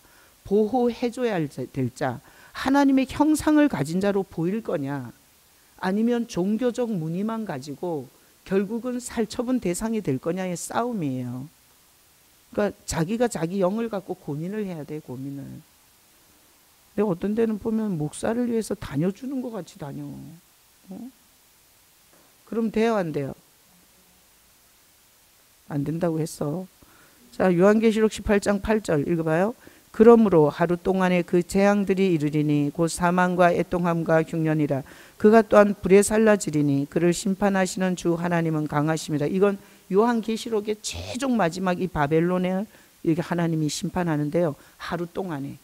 보호해줘야 될 자, 하나님의 형상을 가진 자로 보일 거냐, 아니면 종교적 무늬만 가지고 결국은 살처분 대상이 될 거냐의 싸움이에요. 그러니까 자기가 자기 영을 갖고 고민을 해야 돼, 고민을. 내가 어떤 데는 보면 목사를 위해서 다녀주는 것 같이 다녀. 그럼 돼요, 안 돼요? 안 된다고 했어. 자, 요한계시록 18장 8절 읽어봐요. 그러므로 하루 동안에 그 재앙들이 이르리니 곧 사망과 애통함과 흉년이라. 그가 또한 불에 살라지리니 그를 심판하시는 주 하나님은 강하심이라. 이건 요한계시록의 최종 마지막 이 바벨론을 이렇게 하나님이 심판하는데요. 하루 동안에.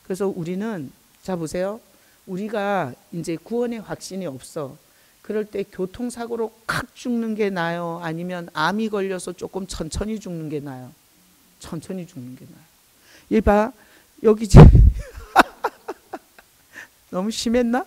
그래서 우리는 자 보세요. 우리가 이제 구원의 확신이 없어. 그럴 때 교통사고로 칵 죽는 게 나아요? 아니면 암이 걸려서 조금 천천히 죽는 게 나아요? 천천히 죽는 게 나아요. 이 봐, 여기 지금 너무 심했나?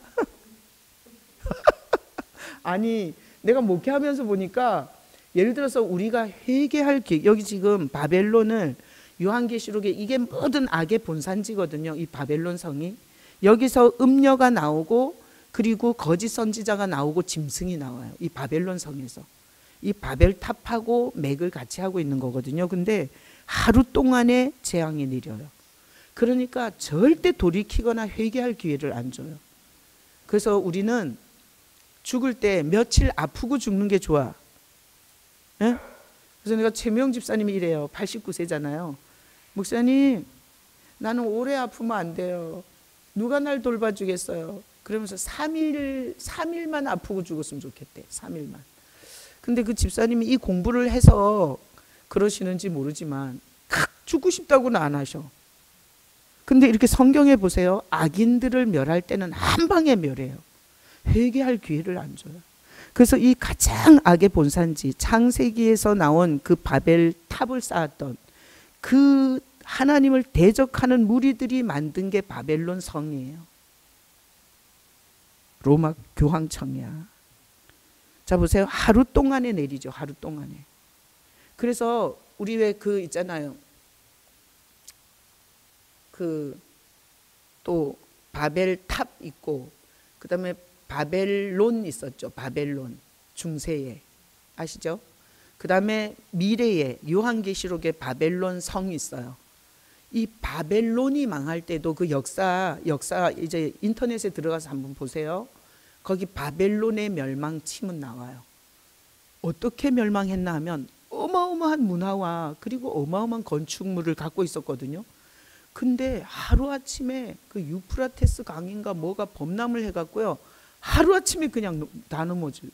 아니, 내가 목회하면서 보니까 예를 들어서 우리가 회개할 여기 지금 바벨론을 요한계시록에 이게 모든 악의 본산지거든요. 이 바벨론 성이. 여기서 음녀가 나오고 그리고 거짓 선지자가 나오고 짐승이 나와요. 이 바벨론 성에서. 이 바벨탑하고 맥을 같이 하고 있는 거거든요. 근데 하루 동안에 재앙이 내려요. 그러니까 절대 돌이키거나 회개할 기회를 안 줘요. 그래서 우리는 죽을 때 며칠 아프고 죽는 게 좋아? 그래서 내가 최명 집사님이 이래요. 89세잖아요. 목사님, 나는 오래 아프면 안 돼요. 누가 날 돌봐주겠어요. 그러면서 3일만 아프고 죽었으면 좋겠대. 3일만. 근데 그 집사님이 이 공부를 해서 그러시는지 모르지만 죽고 싶다고는 안 하셔. 근데 이렇게 성경에 보세요. 악인들을 멸할 때는 한 방에 멸해요. 회개할 기회를 안 줘요. 그래서 이 가장 악의 본산지 창세기에서 나온 그 바벨 탑을 쌓았던 그 하나님을 대적하는 무리들이 만든 게 바벨론 성이에요. 로마 교황청이야. 자 보세요. 하루 동안에 내리죠. 하루 동안에. 그래서 우리 왜 그 있잖아요. 그 또 바벨 탑 있고 그 다음에 바벨론 있었죠. 바벨론 중세에 아시죠? 그 다음에 미래에 요한계시록에 바벨론 성이 있어요. 이 바벨론이 망할 때도 그 역사 이제 인터넷에 들어가서 한번 보세요. 거기 바벨론의 멸망침은 나와요. 어떻게 멸망했나 하면 어마어마한 문화와 그리고 어마어마한 건축물을 갖고 있었거든요. 근데 하루아침에 그 유프라테스 강인가 뭐가 범람을 해갖고요. 하루아침에 그냥 다 넘어져요.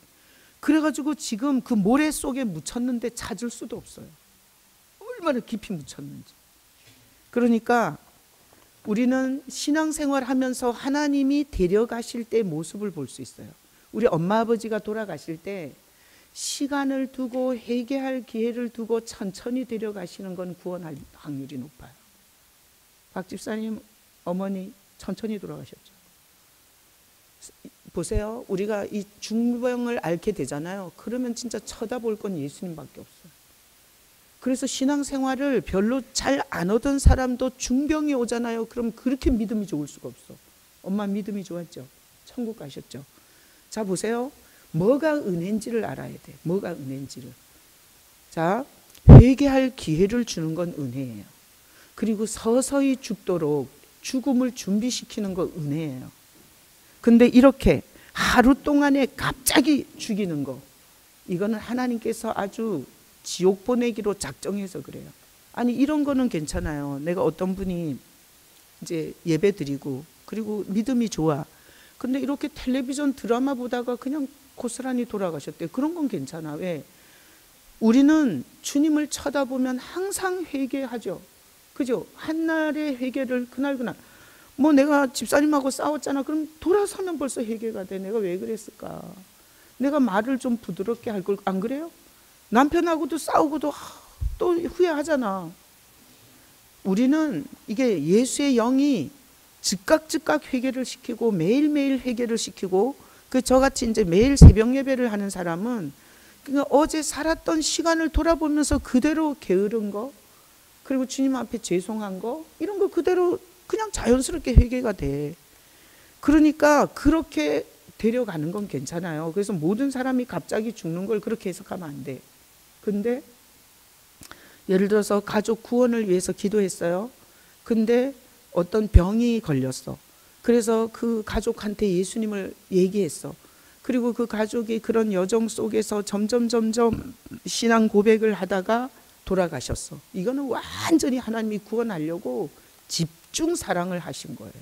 그래가지고 지금 그 모래 속에 묻혔는데 찾을 수도 없어요. 얼마나 깊이 묻혔는지. 그러니까 우리는 신앙생활 하면서 하나님이 데려가실 때 모습을 볼 수 있어요. 우리 엄마 아버지가 돌아가실 때 시간을 두고 회개할 기회를 두고 천천히 데려가시는 건 구원할 확률이 높아요. 박 집사님 어머니 천천히 돌아가셨죠. 보세요. 우리가 이 중병을 앓게 되잖아요. 그러면 진짜 쳐다볼 건 예수님밖에 없어요. 그래서 신앙생활을 별로 잘 안 하던 사람도 중병이 오잖아요. 그럼 그렇게 믿음이 좋을 수가 없어. 엄마 믿음이 좋았죠. 천국 가셨죠. 자 보세요. 뭐가 은혜인지를 알아야 돼. 뭐가 은혜인지를. 자, 회개할 기회를 주는 건 은혜예요. 그리고 서서히 죽도록 죽음을 준비시키는 거 은혜예요. 근데 이렇게 하루 동안에 갑자기 죽이는 거, 이거는 하나님께서 아주 지옥 보내기로 작정해서 그래요. 아니 이런 거는 괜찮아요. 내가 어떤 분이 이제 예배 드리고 그리고 믿음이 좋아. 근데 이렇게 텔레비전 드라마 보다가 그냥 고스란히 돌아가셨대요. 그런 건 괜찮아. 왜? 우리는 주님을 쳐다보면 항상 회개하죠. 그죠? 한날의 회개를 그날 뭐 내가 집사님하고 싸웠잖아. 그럼 돌아서면 벌써 회개가 돼. 내가 왜 그랬을까? 내가 말을 좀 부드럽게 할 걸 안 그래요? 남편하고도 싸우고도 또 후회하잖아. 우리는 이게 예수의 영이 즉각 회개를 시키고 매일매일 회개를 시키고 그 저같이 이제 매일 새벽 예배를 하는 사람은 그러니까 어제 살았던 시간을 돌아보면서 그대로 게으른 거 그리고 주님 앞에 죄송한 거 이런 거 그대로 그냥 자연스럽게 회개가 돼. 그러니까 그렇게 데려가는 건 괜찮아요. 그래서 모든 사람이 갑자기 죽는 걸 그렇게 해석하면 안 돼. 근데 예를 들어서 가족 구원을 위해서 기도했어요. 근데 어떤 병이 걸렸어. 그래서 그 가족한테 예수님을 얘기했어. 그리고 그 가족이 그런 여정 속에서 점점 신앙 고백을 하다가 돌아가셨어. 이거는 완전히 하나님이 구원하려고 집중 사랑을 하신 거예요.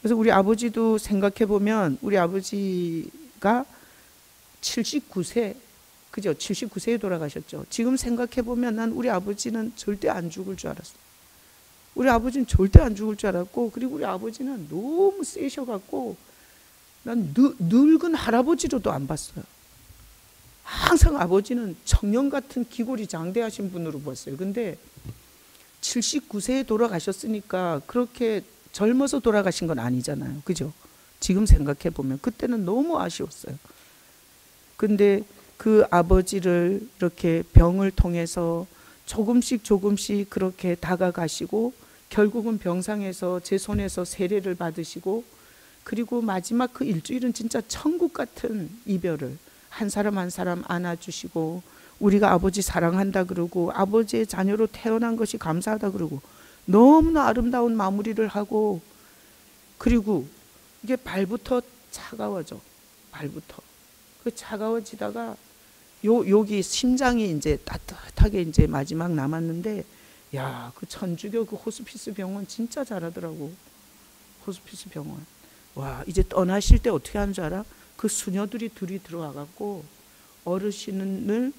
그래서 우리 아버지도 생각해 보면 우리 아버지가 79세, 그죠? 79세에 돌아가셨죠. 지금 생각해 보면 난 우리 아버지는 절대 안 죽을 줄 알았어. 우리 아버지는 절대 안 죽을 줄 알았고, 그리고 우리 아버지는 너무 세셔갖고 난 늙은 할아버지로도 안 봤어요. 항상 아버지는 청년 같은 기골이 장대하신 분으로 봤어요. 근데 79세에 돌아가셨으니까 그렇게 젊어서 돌아가신 건 아니잖아요. 그죠? 지금 생각해 보면 그때는 너무 아쉬웠어요. 근데 그 아버지를 이렇게 병을 통해서 조금씩 그렇게 다가가시고 결국은 병상에서 제 손에서 세례를 받으시고 그리고 마지막 그 일주일은 진짜 천국 같은 이별을 한 사람 한 사람 안아주시고 우리가 아버지 사랑한다 그러고 아버지의 자녀로 태어난 것이 감사하다 그러고 너무나 아름다운 마무리를 하고 그리고 이게 발부터 차가워져. 발부터. 그 차가워지다가 여기 심장이 이제 따뜻하게 이제 마지막 남았는데, 야, 그 천주교 그 호스피스 병원 진짜 잘하더라고. 호스피스 병원. 와, 이제 떠나실 때 어떻게 하는 줄 알아? 그 수녀들이 둘이 들어와갖고 어르신을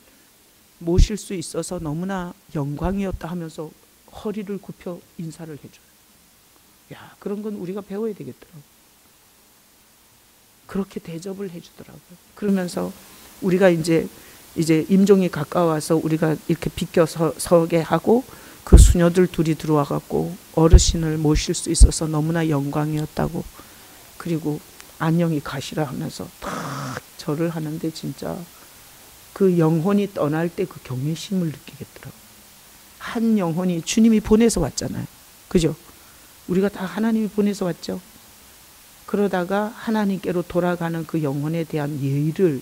모실 수 있어서 너무나 영광이었다 하면서 허리를 굽혀 인사를 해줘요. 야, 그런 건 우리가 배워야 되겠더라고. 그렇게 대접을 해주더라고요. 그러면서 우리가 이제 임종이 가까워서 우리가 이렇게 비껴서 서게 하고, 그 수녀들 둘이 들어와 갖고 어르신을 모실 수 있어서 너무나 영광이었다고. 그리고 안녕히 가시라 하면서 탁 절을 하는데, 진짜 그 영혼이 떠날 때 그 경외심을 느끼겠더라고요. 한 영혼이 주님이 보내서 왔잖아요. 그죠? 우리가 다 하나님이 보내서 왔죠. 그러다가 하나님께로 돌아가는 그 영혼에 대한 예의를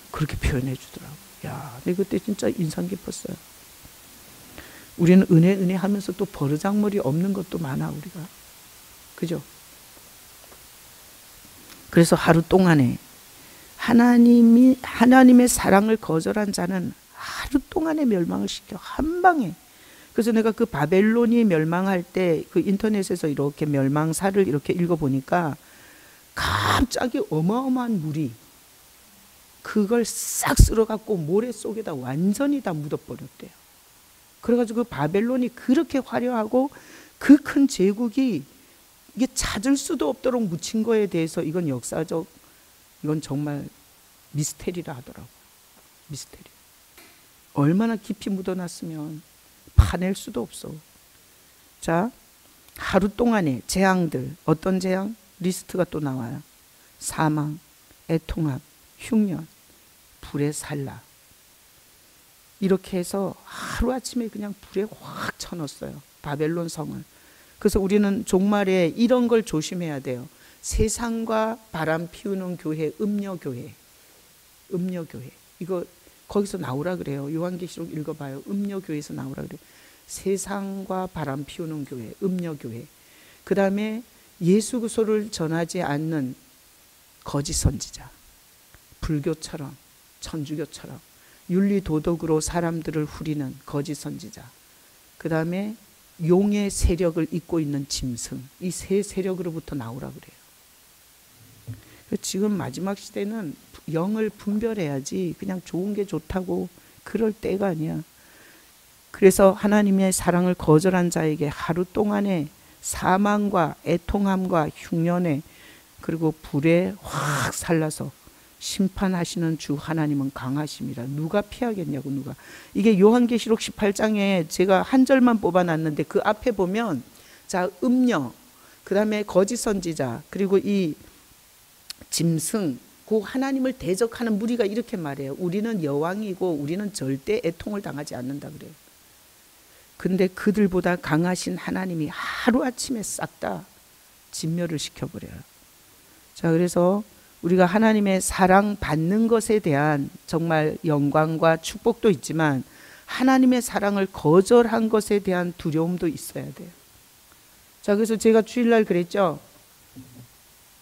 그렇게 표현해 주더라고요. 야, 내가 그때 진짜 인상 깊었어요. 우리는 은혜 하면서 또 버르장머리 없는 것도 많아, 우리가. 그죠? 그래서 하루 동안에 하나님의 사랑을 거절한 자는 하루 동안에 멸망을 시켜, 한 방에. 그래서 내가 그 바벨론이 멸망할 때 그 인터넷에서 이렇게 멸망사를 이렇게 읽어보니까 갑자기 어마어마한 물이 그걸 싹 쓸어갖고 모래 속에다 완전히 다 묻어버렸대요. 그래가지고 그 바벨론이 그렇게 화려하고 그 큰 제국이 이게 찾을 수도 없도록 묻힌 거에 대해서 이건 역사적, 이건 정말 미스테리라 하더라고요. 미스테리. 얼마나 깊이 묻어놨으면 파낼 수도 없어. 자, 하루 동안의 재앙들, 어떤 재앙? 리스트가 또 나와요. 사망, 애통함, 흉년, 불에 살라. 이렇게 해서 하루아침에 그냥 불에 확 쳐넣었어요. 바벨론 성을. 그래서 우리는 종말에 이런 걸 조심해야 돼요. 세상과 바람 피우는 교회, 음녀교회. 음녀교회. 이거 거기서 나오라 그래요. 요한계시록 읽어봐요. 음녀교회에서 나오라 그래요. 세상과 바람 피우는 교회, 음녀교회. 그 다음에 예수 그리스도를 전하지 않는 거짓 선지자. 불교처럼, 천주교처럼 윤리 도덕으로 사람들을 후리는 거짓 선지자. 그 다음에 용의 세력을 잇고 있는 짐승. 이 세 세력으로부터 나오라 그래요. 지금 마지막 시대는 영을 분별해야지 그냥 좋은 게 좋다고 그럴 때가 아니야. 그래서 하나님의 사랑을 거절한 자에게 하루 동안에 사망과 애통함과 흉년에 그리고 불에 확 살라서 심판하시는 주 하나님은 강하심이라. 누가 피하겠냐고, 누가. 이게 요한계시록 18장에 제가 한 절만 뽑아놨는데 그 앞에 보면, 자, 음녀, 그 다음에 거짓 선지자, 그리고 이 짐승, 그 하나님을 대적하는 무리가 이렇게 말해요. 우리는 여왕이고 우리는 절대 애통을 당하지 않는다 그래요. 근데 그들보다 강하신 하나님이 하루아침에 싹 다 진멸을 시켜버려요. 자, 그래서 우리가 하나님의 사랑 받는 것에 대한 정말 영광과 축복도 있지만 하나님의 사랑을 거절한 것에 대한 두려움도 있어야 돼요. 자, 그래서 제가 주일날 그랬죠.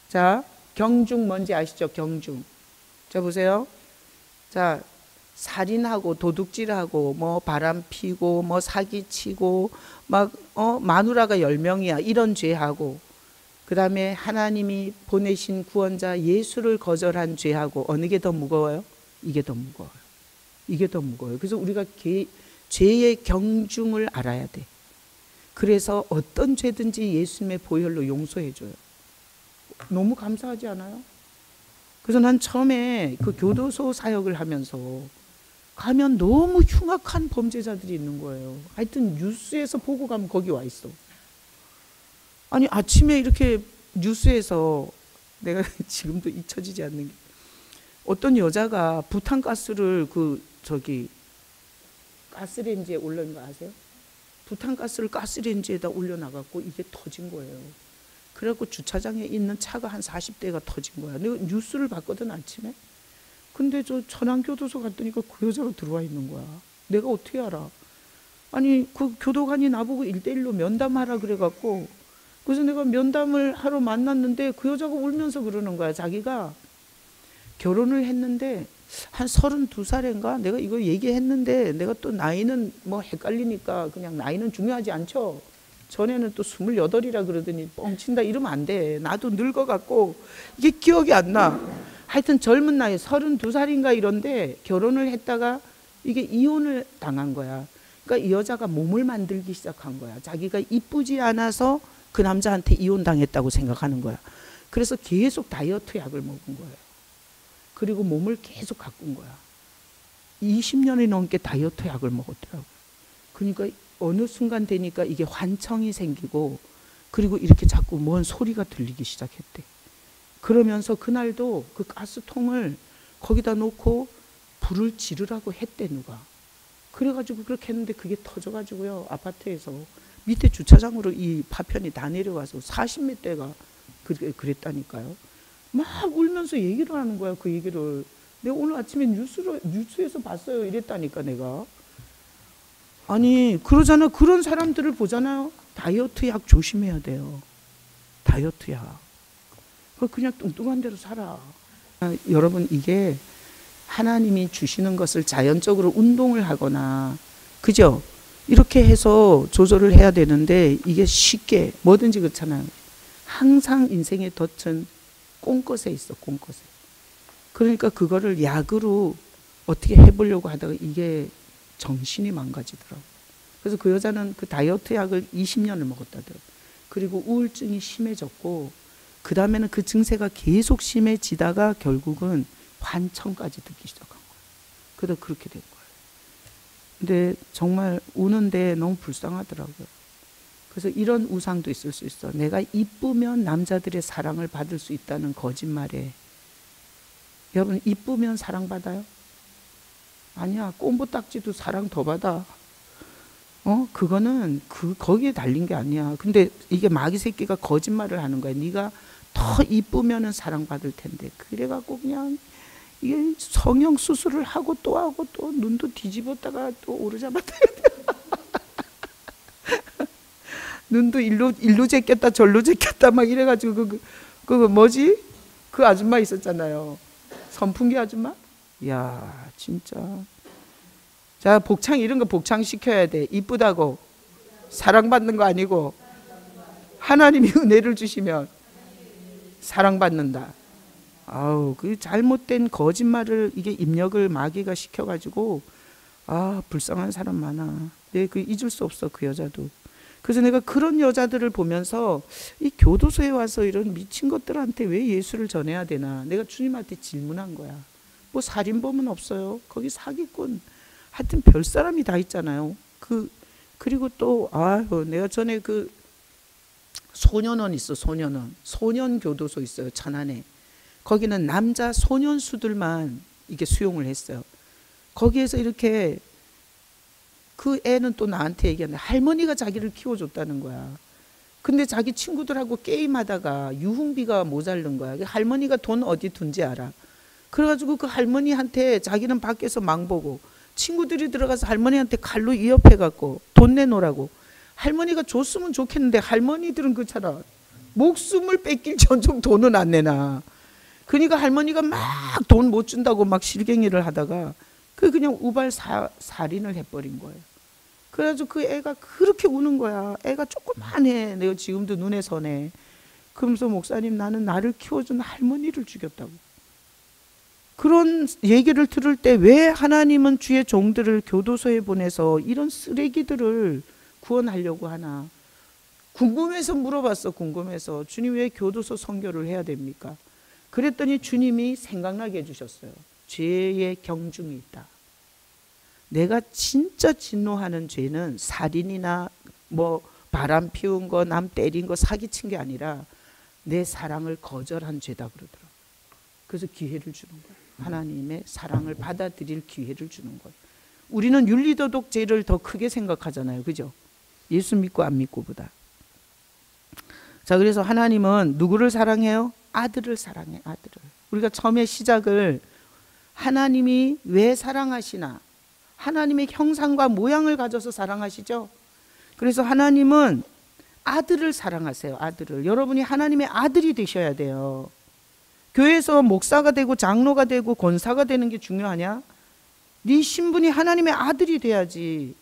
자, 경중 뭔지 아시죠? 경중. 자, 보세요. 자, 살인하고 도둑질하고 뭐 바람 피고 뭐 사기치고 막 마누라가 10명이야 이런 죄하고, 그 다음에 하나님이 보내신 구원자 예수를 거절한 죄하고 어느 게 더 무거워요? 이게 더 무거워요. 이게 더 무거워요. 그래서 우리가 죄의 경중을 알아야 돼. 그래서 어떤 죄든지 예수님의 보혈로 용서해 줘요. 너무 감사하지 않아요? 그래서 난 처음에 그 교도소 사역을 하면서 가면 너무 흉악한 범죄자들이 있는 거예요. 하여튼 뉴스에서 보고 가면 거기 와 있어. 아니, 아침에 이렇게 뉴스에서 내가 지금도 잊혀지지 않는 게, 어떤 여자가 부탄가스를 가스레인지에 올린 거 아세요? 부탄가스를 가스레인지에다 올려놔갖고 이게 터진 거예요. 그래갖고 주차장에 있는 차가 한 40대가 터진 거야. 내가 뉴스를 봤거든, 아침에. 근데 저 천안교도소 갔더니 그 여자가 들어와 있는 거야. 내가 어떻게 알아? 아니, 그 교도관이 나보고 1:1로 면담하라 그래갖고, 그래서 내가 면담을 하러 만났는데 그 여자가 울면서 그러는 거야. 자기가 결혼을 했는데 한 32살인가 내가 이거 얘기했는데 내가 또 나이는 뭐 헷갈리니까 그냥 나이는 중요하지 않죠. 전에는 또 28이라 그러더니 뻥친다 이러면 안 돼. 나도 늙어갖고 이게 기억이 안 나. 하여튼 젊은 나이 32살인가 이런데 결혼을 했다가 이게 이혼을 당한 거야. 그러니까 이 여자가 몸을 만들기 시작한 거야. 자기가 이쁘지 않아서 그 남자한테 이혼당했다고 생각하는 거야. 그래서 계속 다이어트 약을 먹은 거예요. 그리고 몸을 계속 가꾼 거야. 20년이 넘게 다이어트 약을 먹었더라고요. 그러니까 어느 순간 되니까 이게 환청이 생기고 그리고 이렇게 자꾸 뭔 소리가 들리기 시작했대. 그러면서 그날도 그 가스통을 거기다 놓고 불을 지르라고 했대 누가. 그래가지고 그렇게 했는데 그게 터져가지고요. 아파트에서 밑에 주차장으로 이 파편이 다 내려와서 40몇 대가 그랬다니까요. 막 울면서 얘기를 하는 거야. 그 얘기를. 내가 오늘 아침에 뉴스에서 봤어요. 이랬다니까 내가. 아니 그러잖아. 그런 사람들을 보잖아요. 다이어트 약 조심해야 돼요. 다이어트 약. 그냥 뚱뚱한 대로 살아. 여러분 이게 하나님이 주시는 것을 자연적으로 운동을 하거나 그죠? 이렇게 해서 조절을 해야 되는데 이게 쉽게 뭐든지 그렇잖아요. 항상 인생의 덫은 꽁것에 있어. 꽁것에. 그러니까 그거를 약으로 어떻게 해보려고 하다가 이게 정신이 망가지더라고요. 그래서 그 여자는 그 다이어트 약을 20년을 먹었다더라고요. 그리고 우울증이 심해졌고 그 다음에는 그 증세가 계속 심해지다가 결국은 환청까지 듣기 시작한 거예요. 그러다 그렇게 된 거예요. 근데 정말 우는데 너무 불쌍하더라고요. 그래서 이런 우상도 있을 수 있어. 내가 이쁘면 남자들의 사랑을 받을 수 있다는 거짓말에. 여러분 이쁘면 사랑받아요? 아니야. 꼼보딱지도 사랑 더 받아. 그거는 거기에 달린 게 아니야. 근데 이게 마귀 새끼가 거짓말을 하는 거야. 네가 더 이쁘면은 사랑받을 텐데. 그래갖고 그냥 이게 성형 수술을 하고 또 눈도 뒤집었다가 또 오르잡았다. 눈도 일로 제꼈다 절로 제꼈다 막 이래가지고 그 뭐지? 그 아줌마 있었잖아요. 선풍기 아줌마? 야 진짜. 자 복창 이런 거 복창시켜야 돼. 이쁘다고 사랑받는 거 아니고 하나님이 은혜를 주시면 사랑받는다. 아우 그 잘못된 거짓말을 이게 입력을 마귀가 시켜가지고 불쌍한 사람 많아. 내 그 잊을 수 없어 그 여자도. 그래서 내가 그런 여자들을 보면서 이 교도소에 와서 이런 미친 것들한테 왜 예수를 전해야 되나. 내가 주님한테 질문한 거야. 뭐 살인범은 없어요. 거기 사기꾼. 하여튼 별 사람이 다 있잖아요. 그리고 또 내가 전에 그 소년원 있어. 소년원. 소년 교도소 있어요. 천안에. 거기는 남자 소년수들만 이게 수용을 했어요. 거기에서 이렇게 그 애는 또 나한테 얘기하는데 할머니가 자기를 키워줬다는 거야. 근데 자기 친구들하고 게임하다가 유흥비가 모자른 거야. 할머니가 돈 어디 둔지 알아. 그래가지고 그 할머니한테 자기는 밖에서 망보고 친구들이 들어가서 할머니한테 칼로 위협해갖고 돈 내놓으라고. 할머니가 줬으면 좋겠는데 할머니들은 그처럼 목숨을 뺏길 전좀 돈은 안 내나. 그러니까 할머니가 막 돈 못 준다고 막 실갱이를 하다가 그냥 우발 살인을 해버린 거예요. 그래가지고 그 애가 그렇게 우는 거야. 애가 조그만해. 내가 지금도 눈에 선해. 그러면서 목사님 나는 나를 키워준 할머니를 죽였다고. 그런 얘기를 들을 때 왜 하나님은 주의 종들을 교도소에 보내서 이런 쓰레기들을 구원하려고 하나. 궁금해서 물어봤어. 궁금해서. 주님 왜 교도소 선교를 해야 됩니까? 그랬더니 주님이 생각나게 해주셨어요. 죄의 경중이 있다. 내가 진짜 진노하는 죄는 살인이나 뭐 바람 피운 거, 남 때린 거, 사기친 게 아니라 내 사랑을 거절한 죄다 그러더라고요. 그래서 기회를 주는 거예요. 하나님의 사랑을 받아들일 기회를 주는 거예요. 우리는 윤리도덕죄를 더 크게 생각하잖아요. 그죠? 예수 믿고 안 믿고보다. 자, 그래서 하나님은 누구를 사랑해요? 아들을 사랑해. 아들을. 우리가 처음에 시작을 하나님이 왜 사랑하시나? 하나님의 형상과 모양을 가져서 사랑하시죠. 그래서 하나님은 아들을 사랑하세요. 아들을. 여러분이 하나님의 아들이 되셔야 돼요. 교회에서 목사가 되고 장로가 되고 권사가 되는 게 중요하냐? 네 신분이 하나님의 아들이 돼야지.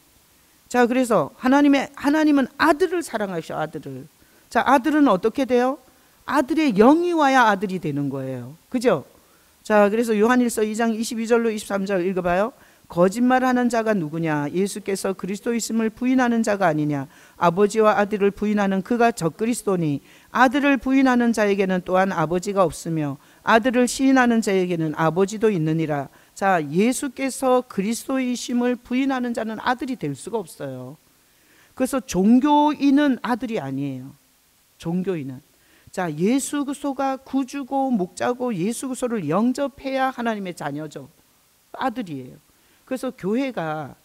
자, 그래서 하나님은 아들을 사랑하셔, 아들을. 자, 아들은 어떻게 돼요? 아들의 영이 와야 아들이 되는 거예요. 그죠? 자, 그래서 요한일서 2장 22절로 23절 읽어봐요. 거짓말하는 자가 누구냐? 예수께서 그리스도이심을 부인하는 자가 아니냐? 아버지와 아들을 부인하는 그가 적그리스도니 아들을 부인하는 자에게는 또한 아버지가 없으며 아들을 시인하는 자에게는 아버지도 있느니라. 자, 예수께서 그리스도이심을 부인하는 자는 아들이 될 수가 없어요. 그래서 종교인은 아들이 아니에요. 종교인은. 자, 예수 그리스도가 구주고 목자고 예수 그리스도를 영접해야 하나님의 자녀죠. 아들이에요. 그래서 교회가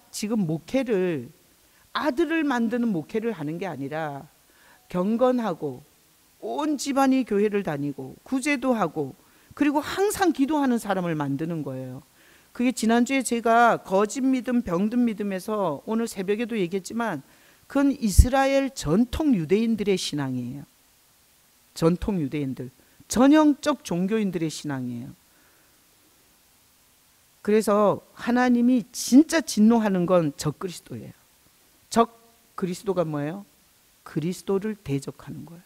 지금 목회를 아들을 만드는 목회를 하는 게 아니라 경건하고 온 집안이 교회를 다니고 구제도 하고 그리고 항상 기도하는 사람을 만드는 거예요. 그게 지난주에 제가 거짓 믿음, 병든 믿음에서 오늘 새벽에도 얘기했지만 그건 이스라엘 전통 유대인들의 신앙이에요. 전통 유대인들, 전형적 종교인들의 신앙이에요. 그래서 하나님이 진짜 진노하는 건 적그리스도예요. 적그리스도가 뭐예요? 그리스도를 대적하는 거예요.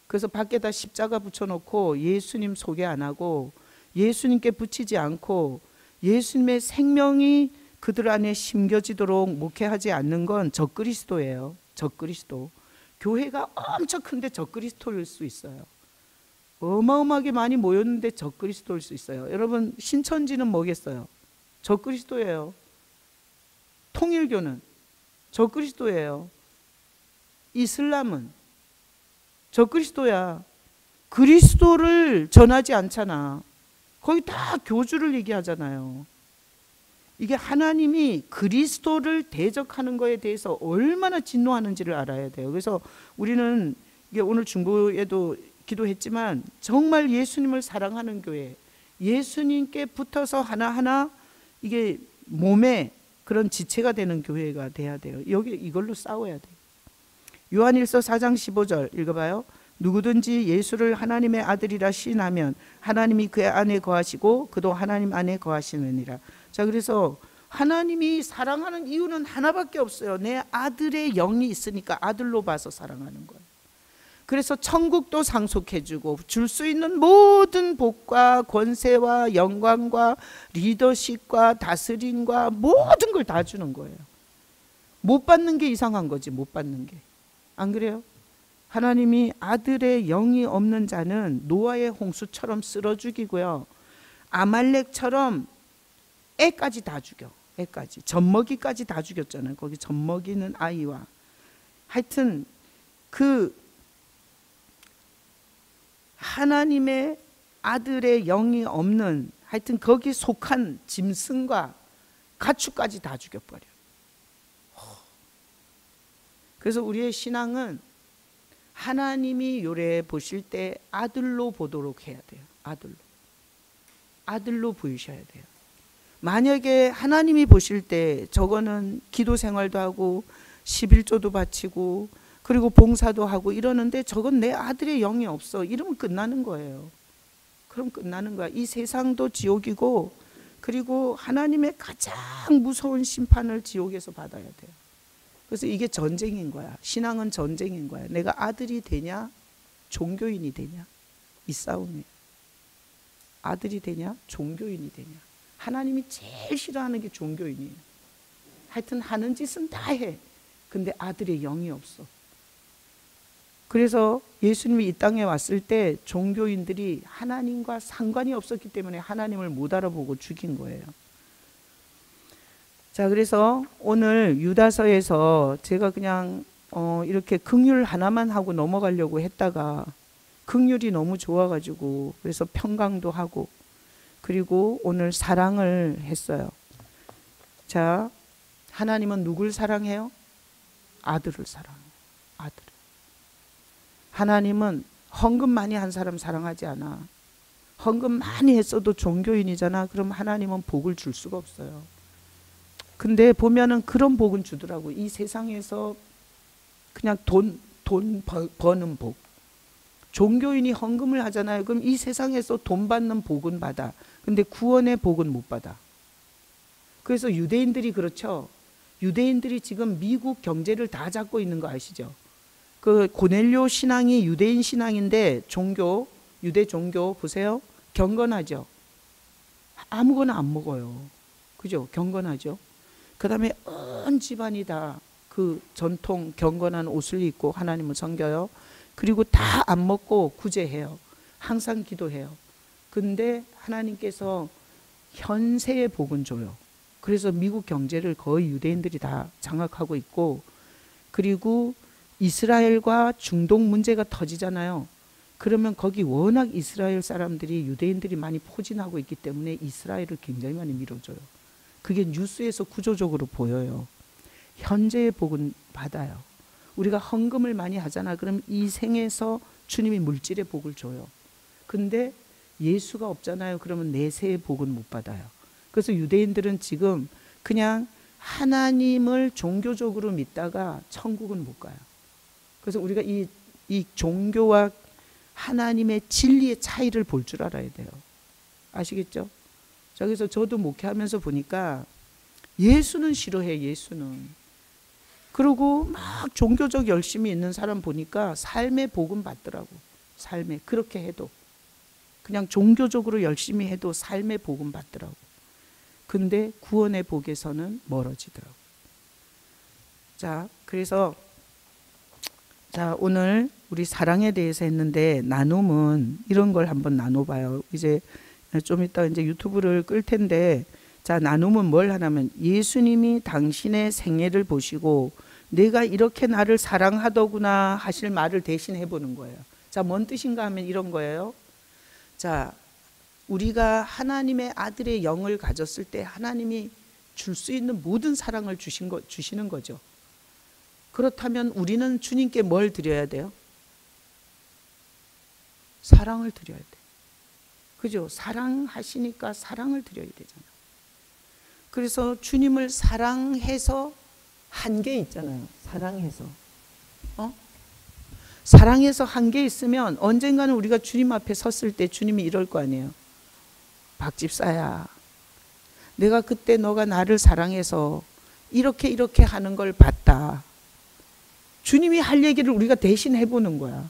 그래서 밖에다 십자가 붙여놓고 예수님 소개 안 하고 예수님께 붙이지 않고 예수님의 생명이 그들 안에 심겨지도록 목회하지 않는 건 적그리스도예요. 적그리스도. 교회가 엄청 큰데 적그리스도일 수 있어요. 어마어마하게 많이 모였는데 적그리스도일 수 있어요. 여러분, 신천지는 뭐겠어요? 적그리스도예요. 통일교는 적그리스도예요. 이슬람은 적그리스도야. 그리스도를 전하지 않잖아. 거기 다 교주를 얘기하잖아요. 이게 하나님이 그리스도를 대적하는 거에 대해서 얼마나 진노하는지를 알아야 돼요. 그래서 우리는 이게 오늘 중보에도 기도했지만 정말 예수님을 사랑하는 교회, 예수님께 붙어서 하나하나 이게 몸에 그런 지체가 되는 교회가 돼야 돼요. 여기 이걸로 싸워야 돼요. 요한일서 4장 15절 읽어봐요. 누구든지 예수를 하나님의 아들이라 시인하면 하나님이 그의 안에 거하시고 그도 하나님 안에 거하시느니라. 자, 그래서 하나님이 사랑하는 이유는 하나밖에 없어요. 내 아들의 영이 있으니까 아들로 봐서 사랑하는 거예요. 그래서 천국도 상속해주고 줄 수 있는 모든 복과 권세와 영광과 리더십과 다스림과 모든 걸 다 주는 거예요. 못 받는 게 이상한 거지, 못 받는 게. 안 그래요? 하나님이 아들의 영이 없는 자는 노아의 홍수처럼 쓸어 죽이고요. 아말렉처럼 애까지 다 죽여. 애까지. 젖먹이까지 다 죽였잖아요. 거기 젖먹이는 아이와. 하여튼 그 하나님의 아들의 영이 없는 하여튼 거기 속한 짐승과 가축까지 다 죽여버려. 그래서 우리의 신앙은 하나님이 요래 보실 때 아들로 보도록 해야 돼요. 아들로 보이셔야 돼요. 만약에 하나님이 보실 때 저거는 기도 생활도 하고 11조도 바치고 그리고 봉사도 하고 이러는데 저건 내 아들의 영이 없어. 이러면 끝나는 거예요. 그럼 끝나는 거야. 이 세상도 지옥이고 그리고 하나님의 가장 무서운 심판을 지옥에서 받아야 돼요. 그래서 이게 전쟁인 거야. 신앙은 전쟁인 거야. 내가 아들이 되냐 종교인이 되냐 이 싸움이에요. 아들이 되냐 종교인이 되냐. 하나님이 제일 싫어하는 게 종교인이에요. 하여튼 하는 짓은 다 해. 근데 아들의 영이 없어. 그래서 예수님이 이 땅에 왔을 때 종교인들이 하나님과 상관이 없었기 때문에 하나님을 못 알아보고 죽인 거예요. 자, 그래서 오늘 유다서에서 제가 그냥 이렇게 긍휼 하나만 하고 넘어가려고 했다가 긍휼이 너무 좋아가지고 그래서 평강도 하고 그리고 오늘 사랑을 했어요. 자, 하나님은 누굴 사랑해요? 아들을 사랑해요. 아들을. 하나님은 헌금 많이 한 사람 사랑하지 않아. 헌금 많이 했어도 종교인이잖아. 그럼 하나님은 복을 줄 수가 없어요. 근데 보면은 그런 복은 주더라고. 이 세상에서 그냥 돈 버는 복. 종교인이 헌금을 하잖아요. 그럼 이 세상에서 돈 받는 복은 받아. 근데 구원의 복은 못 받아. 그래서 유대인들이 그렇죠. 유대인들이 지금 미국 경제를 다 잡고 있는 거 아시죠? 그 고넬료 신앙이 유대인 신앙인데 종교, 유대 종교 보세요. 경건하죠. 아무거나 안 먹어요. 그죠? 경건하죠. 그 다음에 온 집안이 다 그 전통 경건한 옷을 입고 하나님을 섬겨요. 그리고 다 안 먹고 구제해요. 항상 기도해요. 근데 하나님께서 현세의 복은 줘요. 그래서 미국 경제를 거의 유대인들이 다 장악하고 있고, 그리고 이스라엘과 중동 문제가 터지잖아요. 그러면 거기 워낙 이스라엘 사람들이, 유대인들이 많이 포진하고 있기 때문에 이스라엘을 굉장히 많이 밀어줘요. 그게 뉴스에서 구조적으로 보여요. 현재의 복은 받아요. 우리가 헌금을 많이 하잖아. 그럼 이 생에서 주님이 물질의 복을 줘요. 근데 예수가 없잖아요. 그러면 내세의 복은 못 받아요. 그래서 유대인들은 지금 그냥 하나님을 종교적으로 믿다가 천국은 못 가요. 그래서 우리가 이 종교와 하나님의 진리의 차이를 볼 줄 알아야 돼요. 아시겠죠? 자, 그래서 저도 목회하면서 보니까 예수는 싫어해. 예수는. 그리고 막 종교적 열심히 있는 사람 보니까 삶의 복은 받더라고. 삶에 그렇게 해도 그냥 종교적으로 열심히 해도 삶의 복은 받더라고. 근데 구원의 복에서는 멀어지더라고. 자, 그래서 자, 오늘 우리 사랑에 대해서 했는데 나눔은 이런 걸 한번 나눠봐요. 이제 좀 이따 이제 유튜브를 끌 텐데, 자, 나눔은 뭘 하냐면 예수님이 당신의 생애를 보시고 내가 이렇게 나를 사랑하더구나 하실 말을 대신 해보는 거예요. 자, 뭔 뜻인가 하면 이런 거예요. 자, 우리가 하나님의 아들의 영을 가졌을 때 하나님이 줄 수 있는 모든 사랑을 주시는 거죠. 그렇다면 우리는 주님께 뭘 드려야 돼요? 사랑을 드려야 돼. 그죠? 사랑하시니까 사랑을 드려야 되잖아. 그래서 주님을 사랑해서 한 게 있잖아요. 사랑해서. 사랑해서 한 게 있으면 언젠가는 우리가 주님 앞에 섰을 때 주님이 이럴 거 아니에요. 박집사야, 내가 그때 너가 나를 사랑해서 이렇게 하는 걸 봤다. 주님이 할 얘기를 우리가 대신 해보는 거야.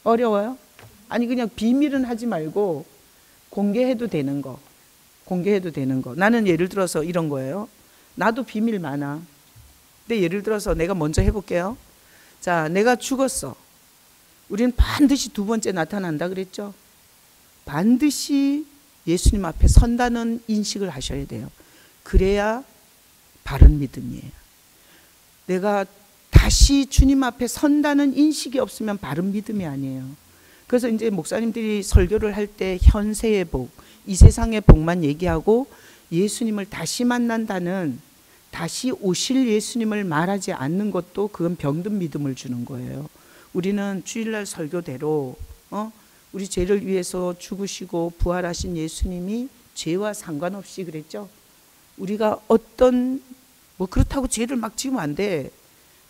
어려워요? 아니, 그냥 비밀은 하지 말고 공개해도 되는 거. 공개해도 되는 거. 나는 예를 들어서 이런 거예요. 나도 비밀 많아. 근데 예를 들어서 내가 먼저 해볼게요. 자, 내가 죽었어. 우리는 반드시 두 번째 나타난다 그랬죠? 반드시 예수님 앞에 선다는 인식을 하셔야 돼요. 그래야 바른 믿음이에요. 내가 다시 주님 앞에 선다는 인식이 없으면 바른 믿음이 아니에요. 그래서 이제 목사님들이 설교를 할 때 현세의 복, 이 세상의 복만 얘기하고 예수님을 다시 만난다는, 다시 오실 예수님을 말하지 않는 것도 그건 병든 믿음을 주는 거예요. 우리는 주일날 설교대로 우리 죄를 위해서 죽으시고 부활하신 예수님이 죄와 상관없이 그랬죠. 우리가 어떤 그렇다고 죄를 막 지으면 안 돼.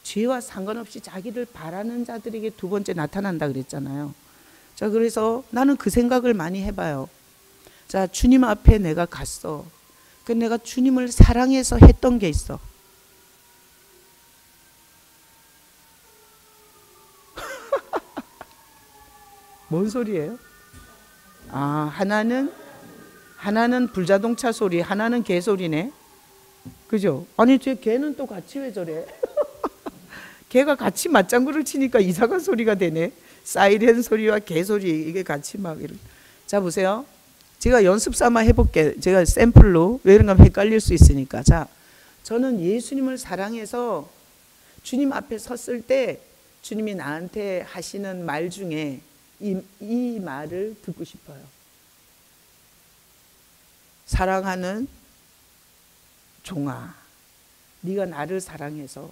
죄와 상관없이 자기를 바라는 자들에게 두 번째 나타난다 그랬잖아요. 자, 그래서 나는 그 생각을 많이 해봐요. 자, 주님 앞에 내가 갔어. 그 내가 주님을 사랑해서 했던 게 있어. 뭔 소리예요? 아, 하나는 불자동차 소리, 하나는 개 소리네. 그죠? 아니, 제 개는 또 같이 왜 저래? 개가 같이 맞장구를 치니까 이상한 소리가 되네. 사이렌 소리와 개 소리, 이게 같이 막 이런. 자, 보세요. 제가 연습 삼아 해볼게. 제가 샘플로. 왜 그런가 하면 헷갈릴 수 있으니까. 자, 저는 예수님을 사랑해서 주님 앞에 섰을 때 주님이 나한테 하시는 말 중에 이 말을 듣고 싶어요. 사랑하는 종아, 네가 나를 사랑해서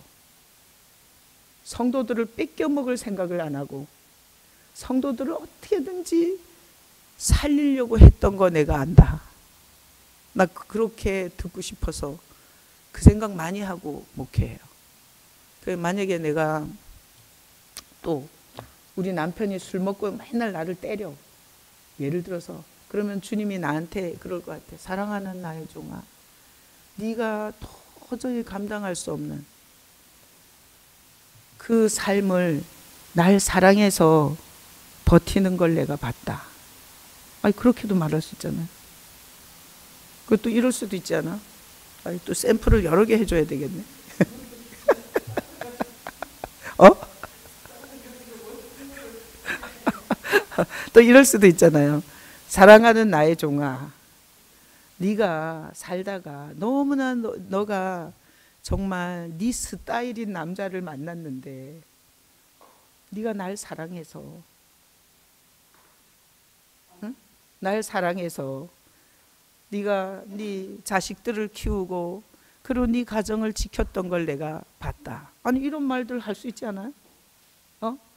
성도들을 뺏겨 먹을 생각을 안 하고 성도들을 어떻게든지 살리려고 했던 거 내가 안다. 나 그렇게 듣고 싶어서 그 생각 많이 하고 목회해요. 만약에 내가 또 우리 남편이 술 먹고 맨날 나를 때려. 예를 들어서. 그러면 주님이 나한테 그럴 것 같아. 사랑하는 나의 종아, 네가 도저히 감당할 수 없는 그 삶을 날 사랑해서 버티는 걸 내가 봤다. 아니, 그렇게도 말할 수 있잖아요. 그것도 이럴 수도 있지 않아? 아니, 또 샘플을 여러 개 해줘야 되겠네. 또 이럴 수도 있잖아요. 사랑하는 나의 종아, 네가 살다가 너무나 너가 정말 네 스타일인 남자를 만났는데 네가 날 사랑해서, 응? 날 사랑해서 네가 네 자식들을 키우고 그리고 네 가정을 지켰던 걸 내가 봤다. 아니, 이런 말들 할 수 있지 않아요?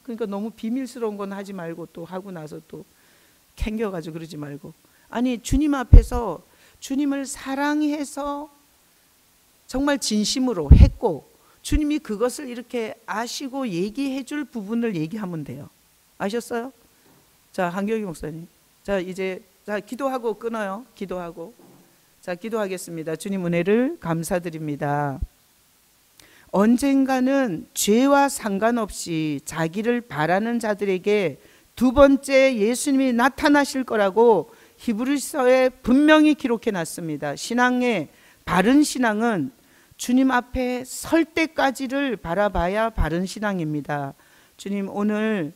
그러니까 너무 비밀스러운 건 하지 말고, 또 하고 나서 또 캥겨가지고 그러지 말고, 아니, 주님 앞에서 주님을 사랑해서 정말 진심으로 했고 주님이 그것을 이렇게 아시고 얘기해 줄 부분을 얘기하면 돼요. 아셨어요? 자, 한경희 목사님, 자, 이제 자, 기도하고 끊어요. 기도하고. 자, 기도하겠습니다. 주님, 은혜를 감사드립니다. 언젠가는 죄와 상관없이 자기를 바라는 자들에게 두 번째 예수님이 나타나실 거라고 히브리서에 분명히 기록해 놨습니다. 신앙의 바른 신앙은 주님 앞에 설 때까지를 바라봐야 바른 신앙입니다. 주님, 오늘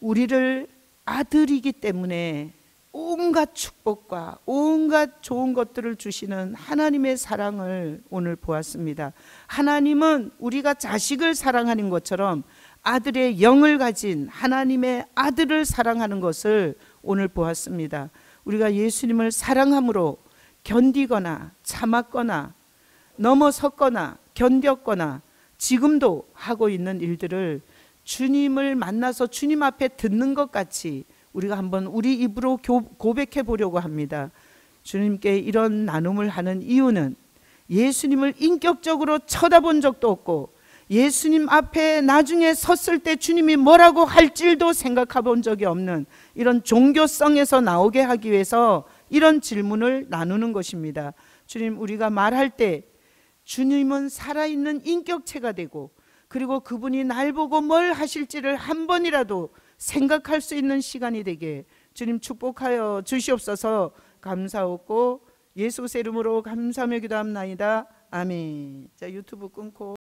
우리를 아들이기 때문에 온갖 축복과 온갖 좋은 것들을 주시는 하나님의 사랑을 오늘 보았습니다. 하나님은 우리가 자식을 사랑하는 것처럼 아들의 영을 가진 하나님의 아들을 사랑하는 것을 오늘 보았습니다. 우리가 예수님을 사랑함으로 견디거나 참았거나 넘어섰거나 견뎠거나 지금도 하고 있는 일들을 주님을 만나서 주님 앞에 듣는 것 같이 우리가 한번 우리 입으로 고백해 보려고 합니다. 주님께 이런 나눔을 하는 이유는 예수님을 인격적으로 쳐다본 적도 없고 예수님 앞에 나중에 섰을 때 주님이 뭐라고 할지도 생각해 본 적이 없는 이런 종교성에서 나오게 하기 위해서 이런 질문을 나누는 것입니다. 주님, 우리가 말할 때 주님은 살아있는 인격체가 되고 그리고 그분이 날 보고 뭘 하실지를 한 번이라도 생각할 수 있는 시간이 되게 주님 축복하여 주시옵소서. 감사하고 예수 이름으로 감사하며 기도합나이다. 아멘. 자, 유튜브 끊고